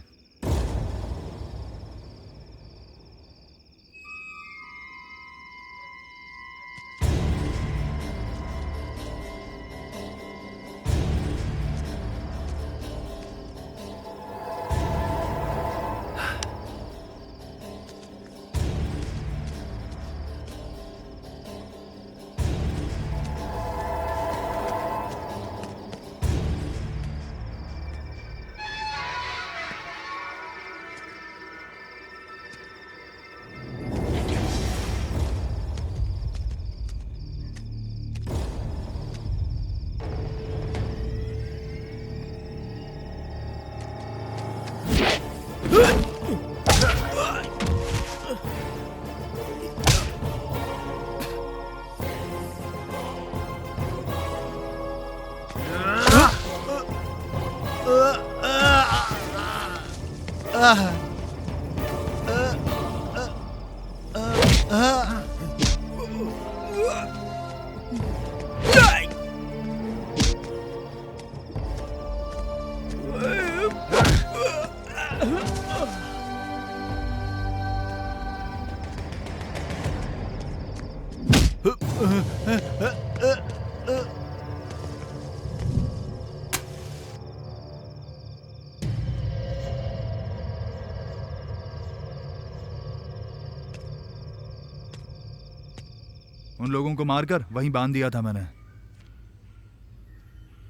उन लोगों को मारकर वहीं बांध दिया था मैंने।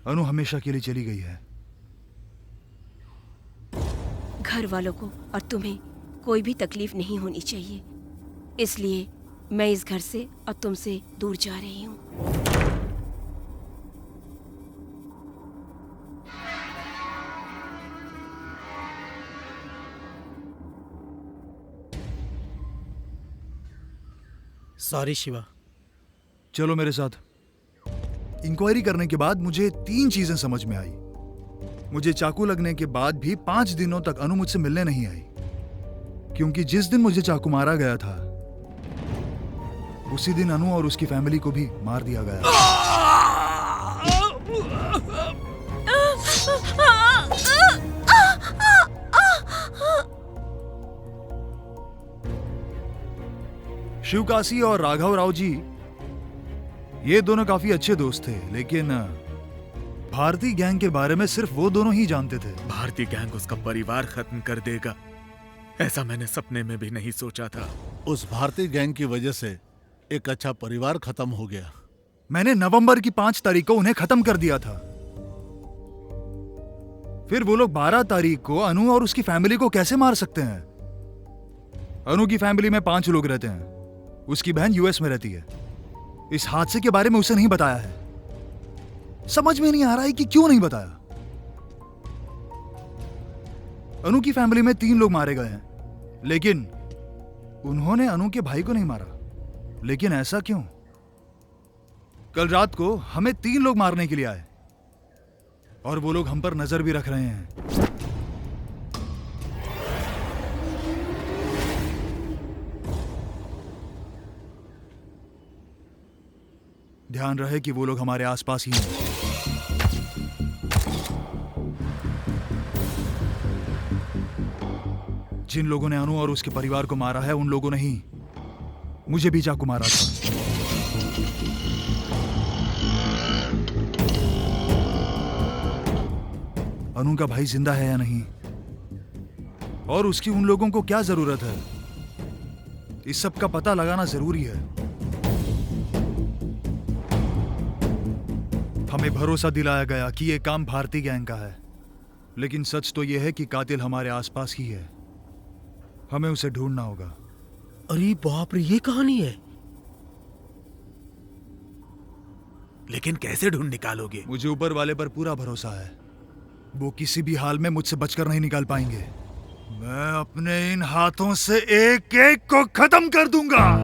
अनु हमेशा के लिए चली गई है। घर वालों को और तुम्हें कोई भी तकलीफ नहीं होनी चाहिए, इसलिए मैं इस घर से और तुमसे दूर जा रही हूँ। सॉरी शिवा। चलो मेरे साथ। इंक्वायरी करने के बाद मुझे 3 चीजें समझ में आई। मुझे चाकू लगने के बाद भी 5 दिनों तक अनु मुझसे मिलने नहीं आई, क्योंकि जिस दिन मुझे चाकू मारा गया था उसी दिन अनु और उसकी फैमिली को भी मार दिया गया। शिवकाशी और राघव राव जी, ये दोनों काफी अच्छे दोस्त थे, लेकिन भारतीय गैंग के बारे में सिर्फ वो दोनों ही जानते थे। भारतीय गैंग उसका परिवार खत्म कर देगा, ऐसा मैंने सपने में भी नहीं सोचा था। उस भारतीय गैंग की वजह से एक अच्छा परिवार खत्म हो गया। मैंने नवंबर की 5 तारीख को उन्हें खत्म कर दिया था। फिर वो लोग 12 तारीख को अनु और उसकी फैमिली को कैसे मार सकते हैं? अनु की फैमिली में 5 लोग रहते हैं। उसकी बहन यूएस में रहती है। इस हादसे के बारे में उसे नहीं बताया है। समझ में नहीं आ रहा है कि क्यों नहीं बताया। अनु की फैमिली में 3 लोग मारे गए हैं, लेकिन उन्होंने अनु के भाई को नहीं मारा। लेकिन ऐसा क्यों? कल रात को हमें 3 लोग मारने के लिए आए और वो लोग हम पर नजर भी रख रहे हैं। ध्यान रहे कि वो लोग हमारे आसपास ही हैं। जिन लोगों ने अनु और उसके परिवार को मारा है, उन लोगों ने ही मुझे भी चाकू मारा था। अनु का भाई जिंदा है या नहीं, और उसकी उन लोगों को क्या जरूरत है, इस सब का पता लगाना जरूरी है। हमें भरोसा दिलाया गया कि यह काम भारतीय गैंग का है, लेकिन सच तो यह है कि कातिल हमारे आसपास ही है। हमें उसे ढूंढना होगा। अरे बाप रे, ये कहानी है। लेकिन कैसे ढूंढ निकालोगे? मुझे ऊपर वाले पर पूरा भरोसा है। वो किसी भी हाल में मुझसे बचकर नहीं निकाल पाएंगे। मैं अपने इन हाथों से एक एक को खत्म कर दूंगा।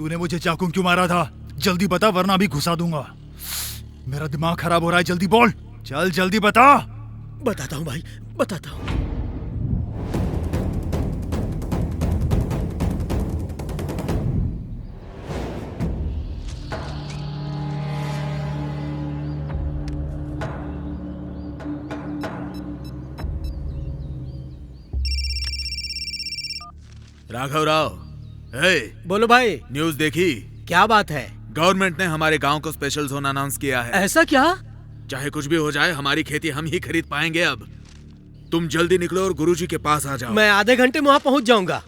तूने मुझे चाकू क्यों मारा था? जल्दी बता वरना अभी घुसा दूंगा। मेरा दिमाग खराब हो रहा है, जल्दी बोल। चल जल्दी बता। बताता हूँ भाई, बताता हूँ। राघव राव, हे, बोलो भाई, न्यूज़ देखी? क्या बात है? गवर्नमेंट ने हमारे गांव को स्पेशल जोन अनाउंस किया है। ऐसा क्या? चाहे कुछ भी हो जाए, हमारी खेती हम ही खरीद पाएंगे अब। तुम जल्दी निकलो और गुरुजी के पास आ जाओ। मैं आधे घंटे में वहां पहुंच जाऊंगा।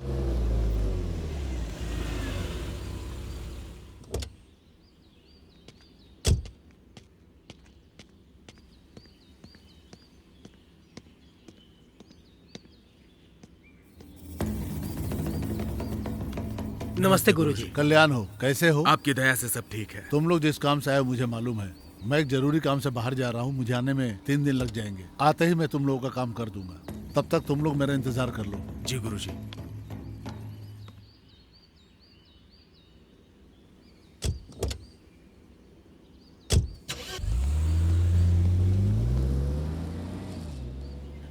नमस्ते गुरुजी। कल्याण हो, कैसे हो? आपकी दया से सब ठीक है। तुम लोग जिस काम से आए मुझे मालूम है। मैं एक जरूरी काम से बाहर जा रहा हूँ, मुझे आने में 3 दिन लग जाएंगे। आते ही मैं तुम लोगों का काम कर दूंगा। तब तक तुम लोग मेरा इंतजार कर लो। जी गुरुजी।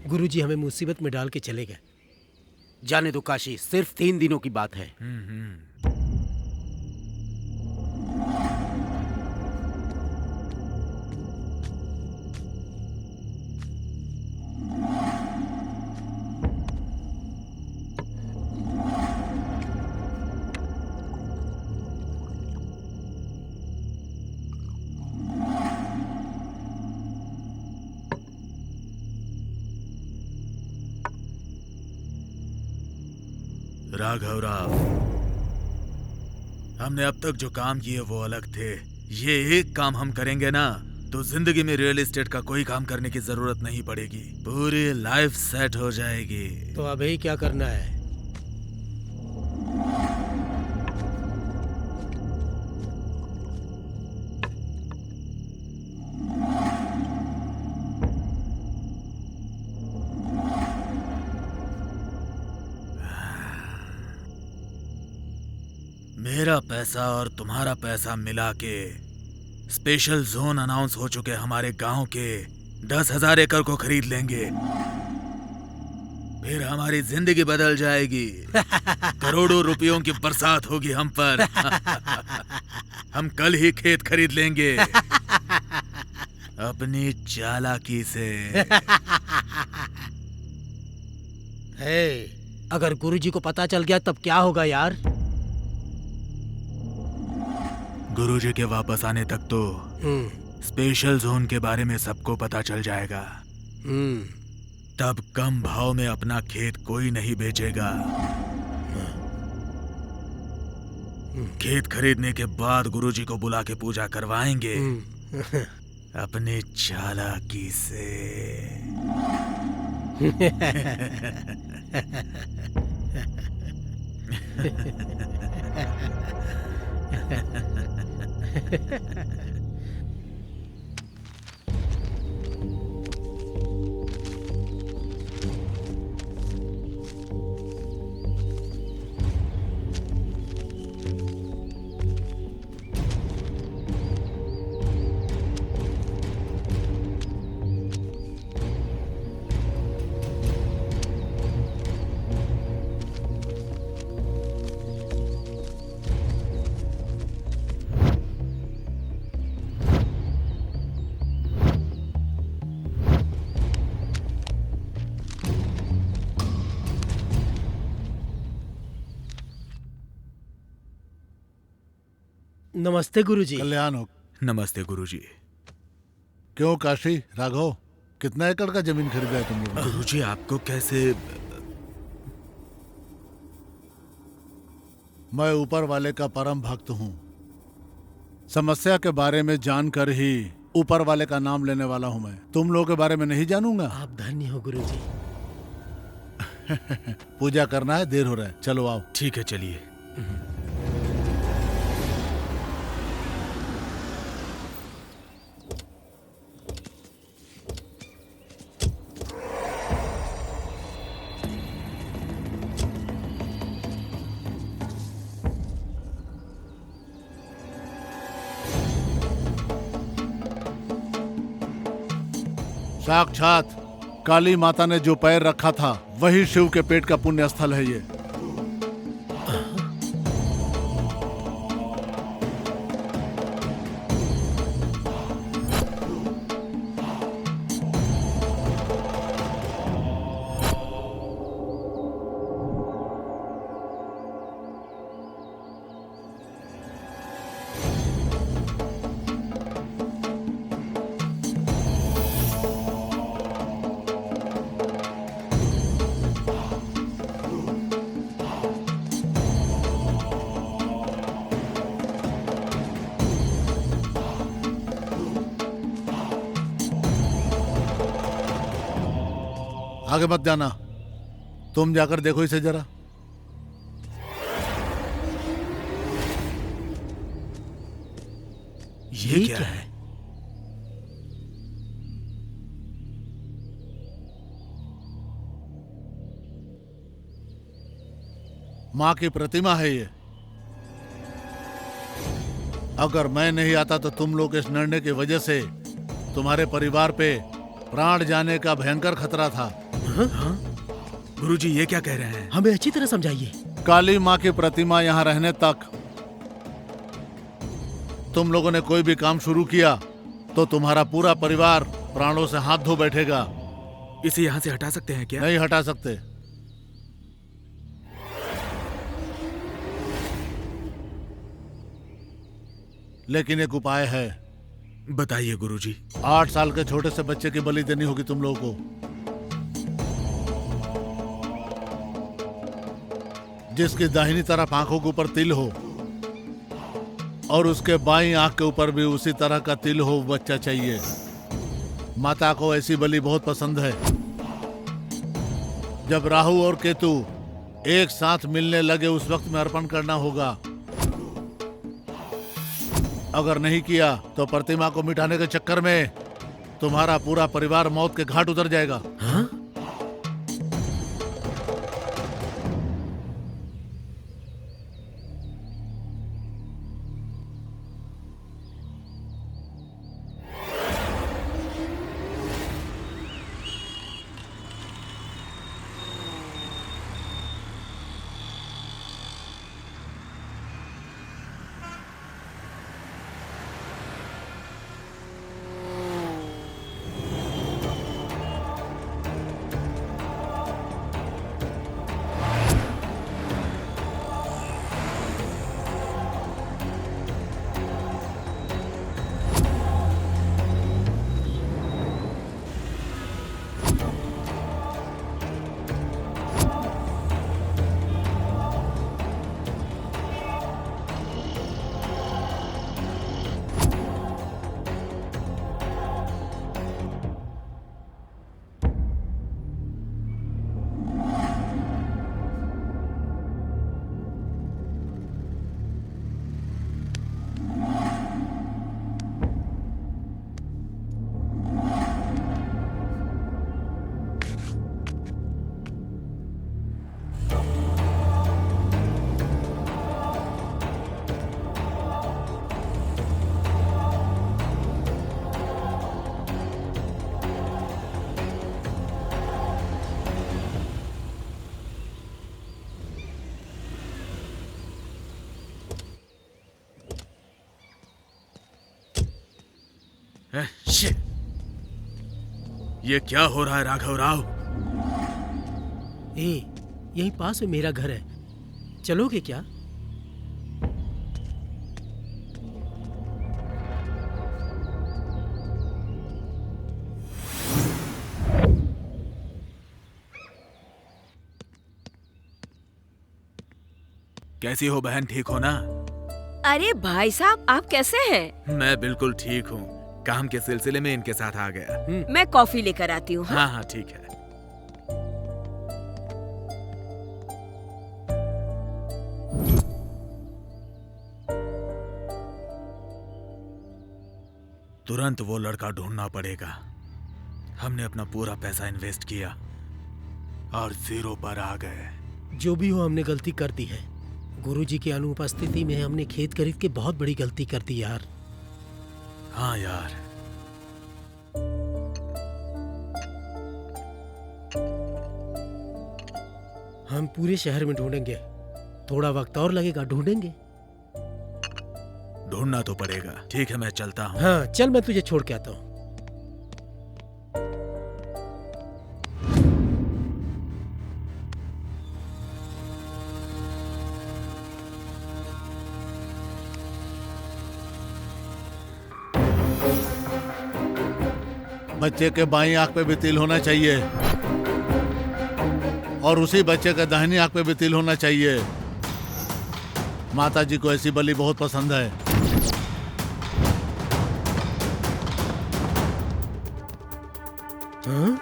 गुरुजी हमें मुसीबत में डाल के चले गए। जाने दो काशी, सिर्फ 3 दिनों की बात है। राघव राव, हमने अब तक जो काम किए वो अलग थे। ये एक काम हम करेंगे ना तो जिंदगी में रियल एस्टेट का कोई काम करने की जरूरत नहीं पड़ेगी। पूरी लाइफ सेट हो जाएगी। तो अभी क्या करना है? मेरा पैसा और तुम्हारा पैसा मिला के स्पेशल जोन अनाउंस हो चुके हमारे गांव के 10,000 एकड़ को खरीद लेंगे। फिर हमारी जिंदगी बदल जाएगी। करोड़ों रुपयों की बरसात होगी हम पर। हम कल ही खेत खरीद लेंगे अपनी चालाकी से। हे, अगर गुरुजी को पता चल गया तब क्या होगा यार? गुरुजी के वापस आने तक तो स्पेशल जोन के बारे में सबको पता चल जाएगा। तब कम भाव में अपना खेत कोई नहीं बेचेगा। खेत खरीदने के बाद गुरुजी को बुला के पूजा करवाएंगे अपनी चालाकी से। नमस्ते गुरुजी। कल्याण हो। नमस्ते गुरुजी। क्यों काशी, राघव, कितना एकड़ का जमीन खरीदा है तुम लोगों ने? गुरुजी आपको कैसे? मैं ऊपर वाले का परम भक्त हूँ। समस्या के बारे में जानकर ही ऊपर वाले का नाम लेने वाला हूँ मैं। तुम लोगों के बारे में नहीं जानूंगा। आप धन्य हो गुरुजी। पूजा करना है, देर हो रहा है, चलो आओ। ठीक है, चलिए। साक्षात काली माता ने जो पैर रखा था वही शिव के पेट का पुण्य स्थल है ये। आगे मत जाना, तुम जाकर देखो इसे जरा। ये क्या है? माँ की प्रतिमा है ये। अगर मैं नहीं आता तो तुम लोग इस निर्णय की वजह से तुम्हारे परिवार पे प्राण जाने का भयंकर खतरा था। गुरुजी ये क्या कह रहे हैं? हमें अच्छी तरह समझाइए। काली माँ की प्रतिमा यहाँ रहने तक तुम लोगों ने कोई भी काम शुरू किया तो तुम्हारा पूरा परिवार प्राणों से हाथ धो बैठेगा। इसे यहाँ से हटा सकते हैं क्या? नहीं हटा सकते। लेकिन एक उपाय है। बताइए गुरुजी। 8 साल के छोटे से बच्चे की बलि देनी होगी तुम लोगों को, जिसकी दाहिनी तरफ आंखों के ऊपर तिल हो और उसके बाईं आंख के ऊपर भी उसी तरह का तिल हो बच्चा चाहिए। माता को ऐसी बलि बहुत पसंद है। जब राहु और केतु एक साथ मिलने लगे उस वक्त में अर्पण करना होगा। अगर नहीं किया तो प्रतिमा को मिटाने के चक्कर में तुम्हारा पूरा परिवार मौत के घाट उतर जाएगा। हाँ? शिट! ये क्या हो रहा है राघव राव? यही पास में मेरा घर है, चलोगे क्या? कैसी हो बहन, ठीक हो ना? अरे भाई साहब, आप कैसे हैं? मैं बिल्कुल ठीक हूँ। काम के सिलसिले में इनके साथ आ गया। मैं कॉफी लेकर आती हूँ। हाँ हाँ ठीक है। तुरंत वो लड़का ढूंढना पड़ेगा। हमने अपना पूरा पैसा इन्वेस्ट किया और 0 पर आ गए। जो भी हो, हमने गलती कर दी है। गुरुजी की अनुपस्थिति में हमने खेत खरीद के बहुत बड़ी गलती कर दी यार। हाँ यार, हम पूरे शहर में ढूंढेंगे, थोड़ा वक्त और लगेगा, ढूंढेंगे। ढूंढना तो पड़ेगा। ठीक है, मैं चलता हूँ। हाँ चल, मैं तुझे छोड़ के आता हूँ। बच्चे के बाईं आंख पे भी तिल होना चाहिए और उसी बच्चे के दाहिनी आंख पे भी तिल होना चाहिए। माता जी को ऐसी बलि बहुत पसंद है। हाँ?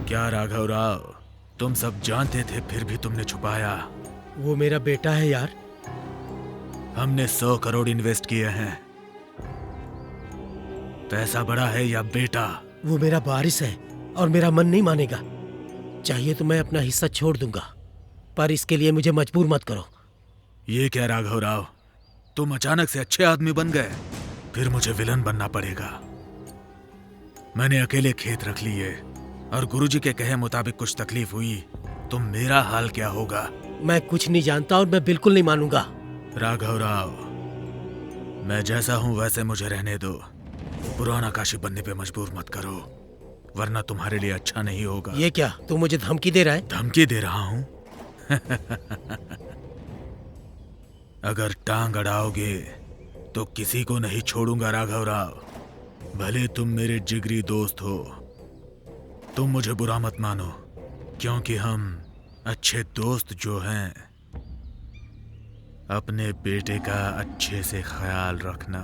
क्या राघव राव, तुम सब जानते थे फिर भी तुमने छुपाया? वो मेरा बेटा है यार। हमने 100 करोड़ इन्वेस्ट किए हैं। पैसा बड़ा है या बेटा? वो मेरा वारिस है और मेरा मन नहीं मानेगा। चाहिए तो मैं अपना हिस्सा छोड़ दूंगा, पर इसके लिए मुझे मजबूर मत करो। ये क्या राघव राव, तुम अचानक से अच्छे आदमी बन गए, फिर मुझे विलन बनना पड़ेगा। मैंने अकेले खेत रख लिए और गुरुजी के कहे मुताबिक कुछ तकलीफ हुई तो मेरा हाल क्या होगा? मैं कुछ नहीं जानता और मैं बिल्कुल नहीं मानूंगा। राघव राव, मैं जैसा हूं वैसे मुझे रहने दो। पुराना काशी बनने पे मजबूर मत करो, वरना तुम्हारे लिए अच्छा नहीं होगा। ये क्या, तू मुझे धमकी दे रहा है? धमकी दे रहा हूं? अगर टांग अड़ाओगे तो किसी को नहीं छोड़ूंगा राघव राव। भले तुम मेरे जिगरी दोस्त हो, तुम मुझे बुरा मत मानो, क्योंकि हम अच्छे दोस्त जो हैं, अपने बेटे का अच्छे से ख्याल रखना।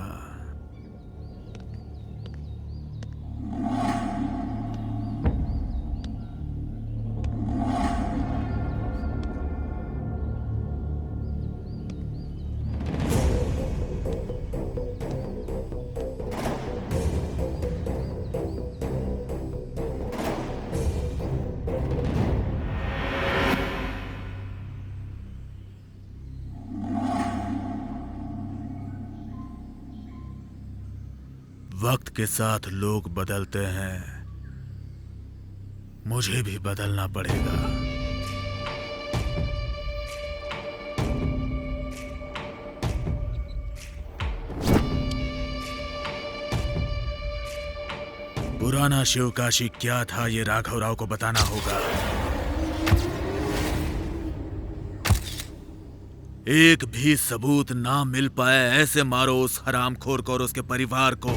वक्त के साथ लोग बदलते हैं, मुझे भी बदलना पड़ेगा। पुराना शिवकाशी क्या था ये राघव राव को बताना होगा। एक भी सबूत ना मिल पाए ऐसे मारो उस हरामखोर को और उसके परिवार को।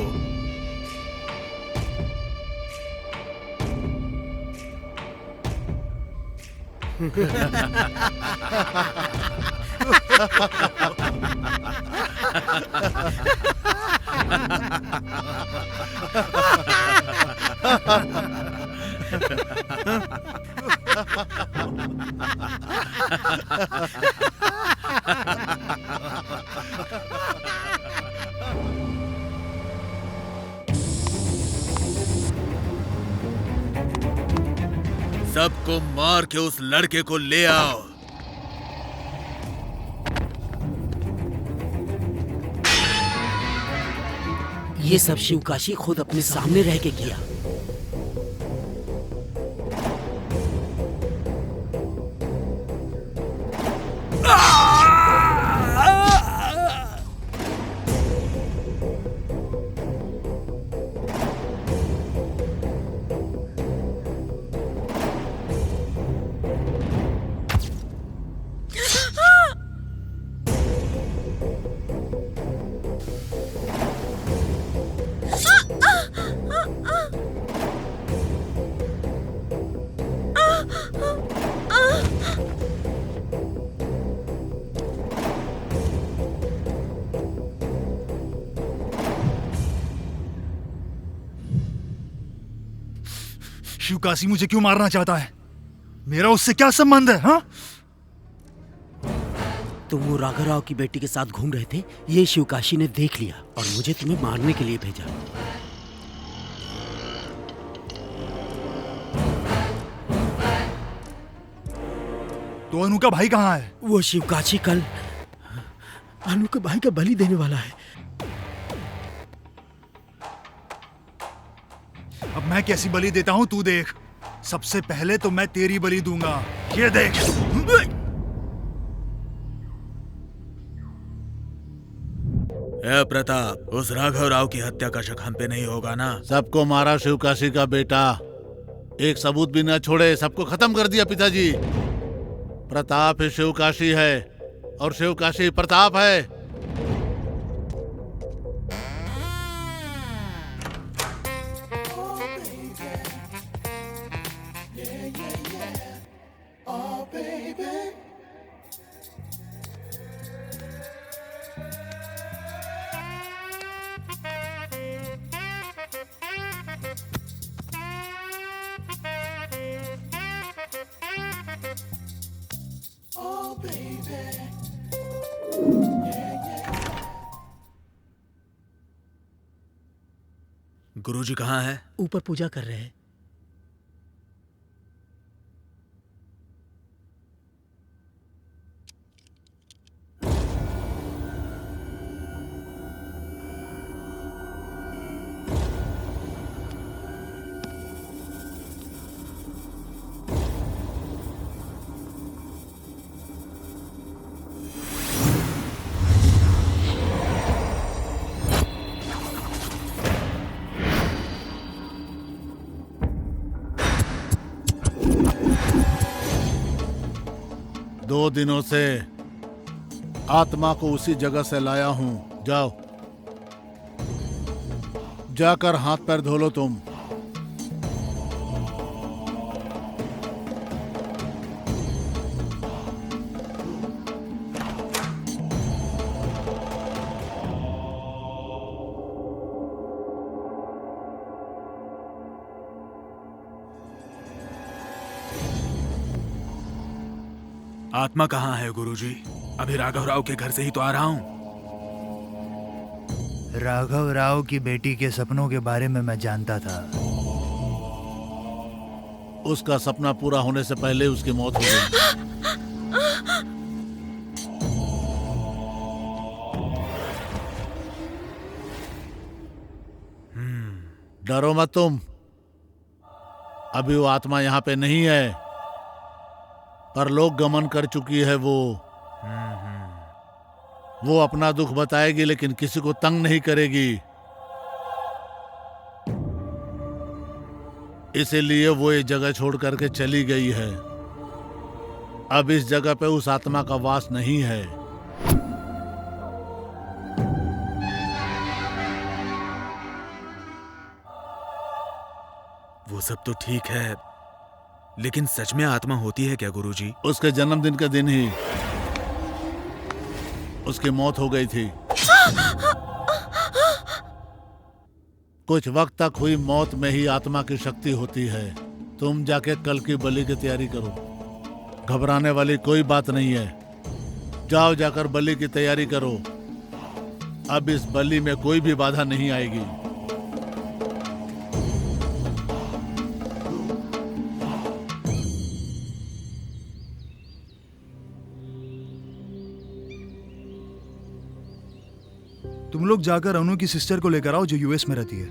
सबको मार के उस लड़के को ले आओ। ये सब शिवकाशी खुद अपने सामने रह के किया। शिवकाशी मुझे क्यों मारना चाहता है? मेरा उससे क्या संबंध है? हाँ, तुम वो राघव राव की बेटी के साथ घूम रहे थे, ये शिवकाशी ने देख लिया और मुझे तुम्हें मारने के लिए भेजा। तो अनु का भाई कहाँ है? वो शिवकाशी कल अनु के भाई का बलि देने वाला है। अब मैं कैसी बलि देता हूँ तू देख। सबसे पहले तो मैं तेरी बलि दूंगा, ये देख। ए प्रताप, उस राघव राव की हत्या का शक हम पे नहीं होगा ना? सबको मारा शिवकाशी का बेटा, एक सबूत भी न छोड़े, सबको खत्म कर दिया पिताजी। प्रताप ही शिवकाशी है और शिवकाशी प्रताप है। गुरुजी कहाँ है? ऊपर पूजा कर रहे हैं। दो दिनों से आत्मा को उसी जगह से लाया हूं। जाओ, जाकर हाथ पैर धो लो तुम। आत्मा कहाँ है गुरुजी? अभी राघव राव के घर से ही तो आ रहा हूँ। राघव राव की बेटी के सपनों के बारे में मैं जानता था। उसका सपना पूरा होने से पहले उसकी मौत हो गई। डरो मत तुम, अभी वो आत्मा यहाँ पे नहीं है, पर लोग गमन कर चुकी है। वो अपना दुख बताएगी लेकिन किसी को तंग नहीं करेगी, इसीलिए वो ये जगह छोड़ करके चली गई है। अब इस जगह पे उस आत्मा का वास नहीं है। वो सब तो ठीक है, लेकिन सच में आत्मा होती है क्या गुरुजी? उसके जन्मदिन के दिन ही उसकी मौत हो गई थी। कुछ वक्त तक हुई मौत में ही आत्मा की शक्ति होती है। तुम जाके कल की बलि की तैयारी करो, घबराने वाली कोई बात नहीं है। जाओ, जाकर बलि की तैयारी करो। अब इस बलि में कोई भी बाधा नहीं आएगी। तुम लोग जाकर अनु की सिस्टर को लेकर आओ जो यूएस में रहती है,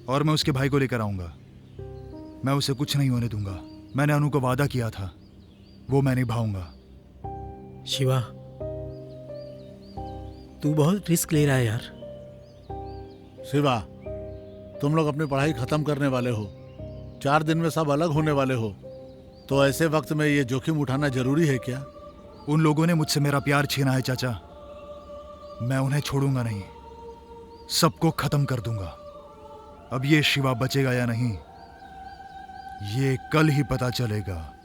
और मैं उसके भाई को लेकर आऊंगा। मैं उसे कुछ नहीं होने दूंगा। मैंने अनु को वादा किया था, वो मैं निभाऊंगा। शिवा, तू बहुत रिस्क ले रहा है यार। शिवा, तुम लोग अपनी पढ़ाई खत्म करने वाले हो, 4 दिन में सब अलग होने वाले हो, तो ऐसे वक्त में ये जोखिम उठाना जरूरी है क्या? उन लोगों ने मुझसे मेरा प्यार छीना है चाचा, मैं उन्हें छोड़ूंगा नहीं, सबको खत्म कर दूंगा। अब ये शिवा बचेगा या नहीं, ये कल ही पता चलेगा।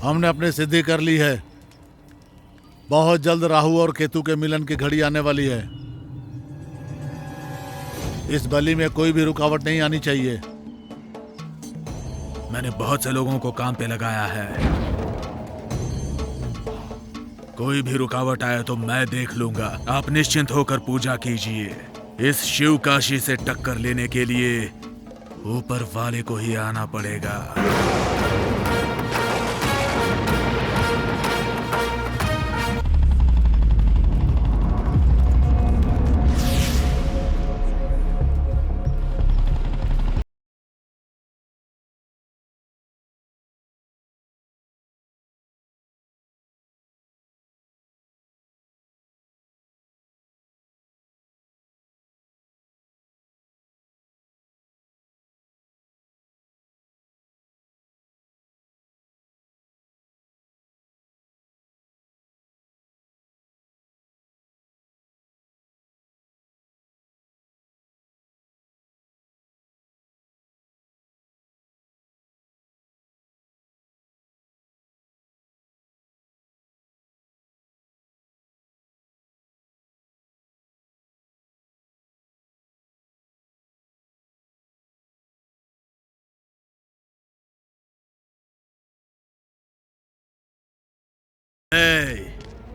हमने अपनी सिद्धि कर ली है। बहुत जल्द राहु और केतु के मिलन की घड़ी आने वाली है। इस बलि में कोई भी रुकावट नहीं आनी चाहिए। मैंने बहुत से लोगों को काम पे लगाया है। कोई भी रुकावट आए तो मैं देख लूंगा। आप निश्चिंत होकर पूजा कीजिए। इस शिव काशी से टक्कर लेने के लिए ऊपर वाले को ही आना पड़ेगा।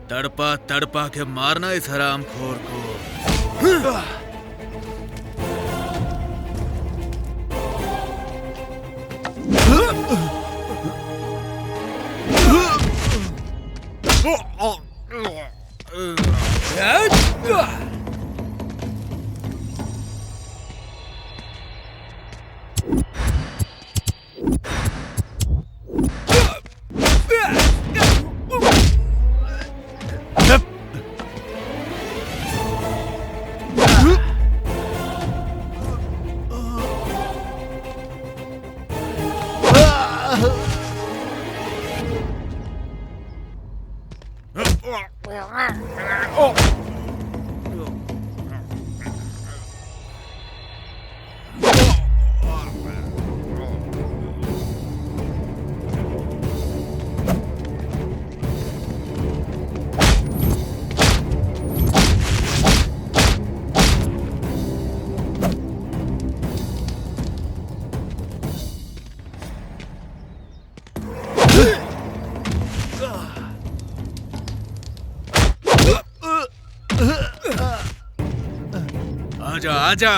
तड़पा तड़पा के मारना इस हरामखोर को। आजा आजा।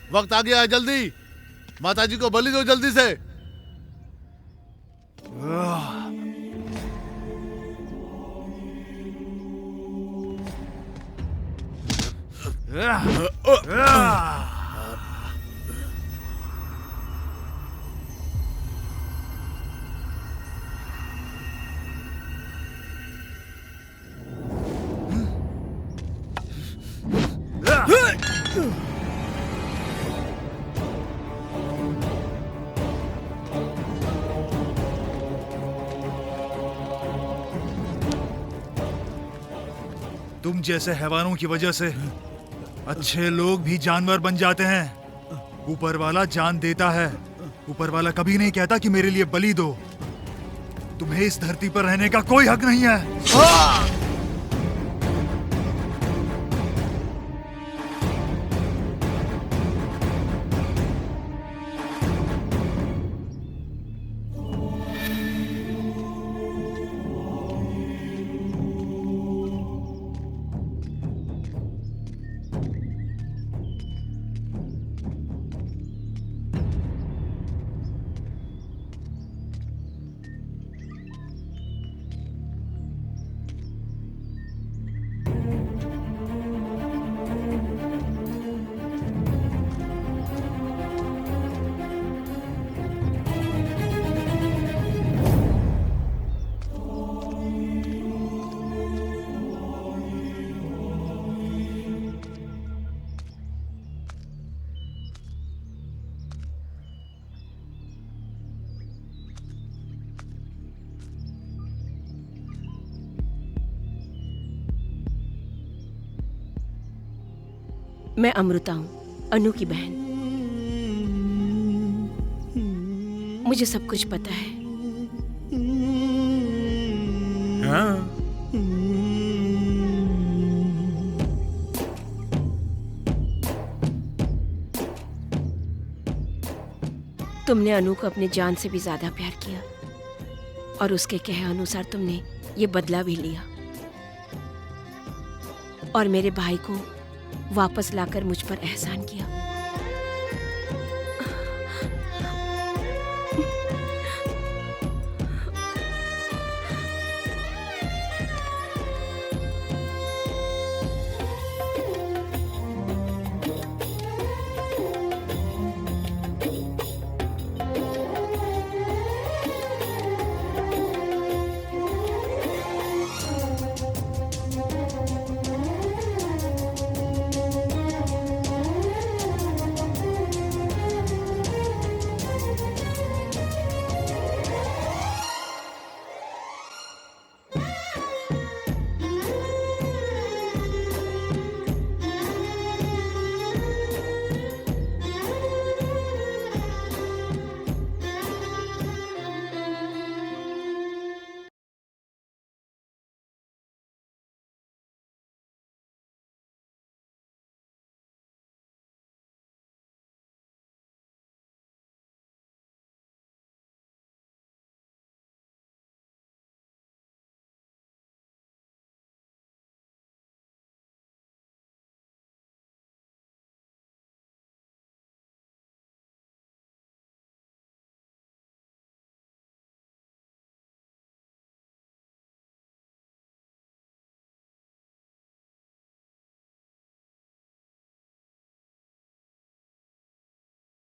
वक्त आ गया है, जल्दी माताजी को बलि दो जल्दी से। तुम जैसे हैवानों की वजह से अच्छे लोग भी जानवर बन जाते हैं। ऊपर वाला जान देता है। ऊपर वाला कभी नहीं कहता कि मेरे लिए बलि दो। तुम्हें इस धरती पर रहने का कोई हक नहीं है। मैं अमृता हूँ, अनु की बहन। मुझे सब कुछ पता है। हाँ? तुमने अनु को अपने जान से भी ज्यादा प्यार किया और उसके कहे अनुसार तुमने ये बदला भी लिया और मेरे भाई को वापस लाकर मुझ पर एहसान किया।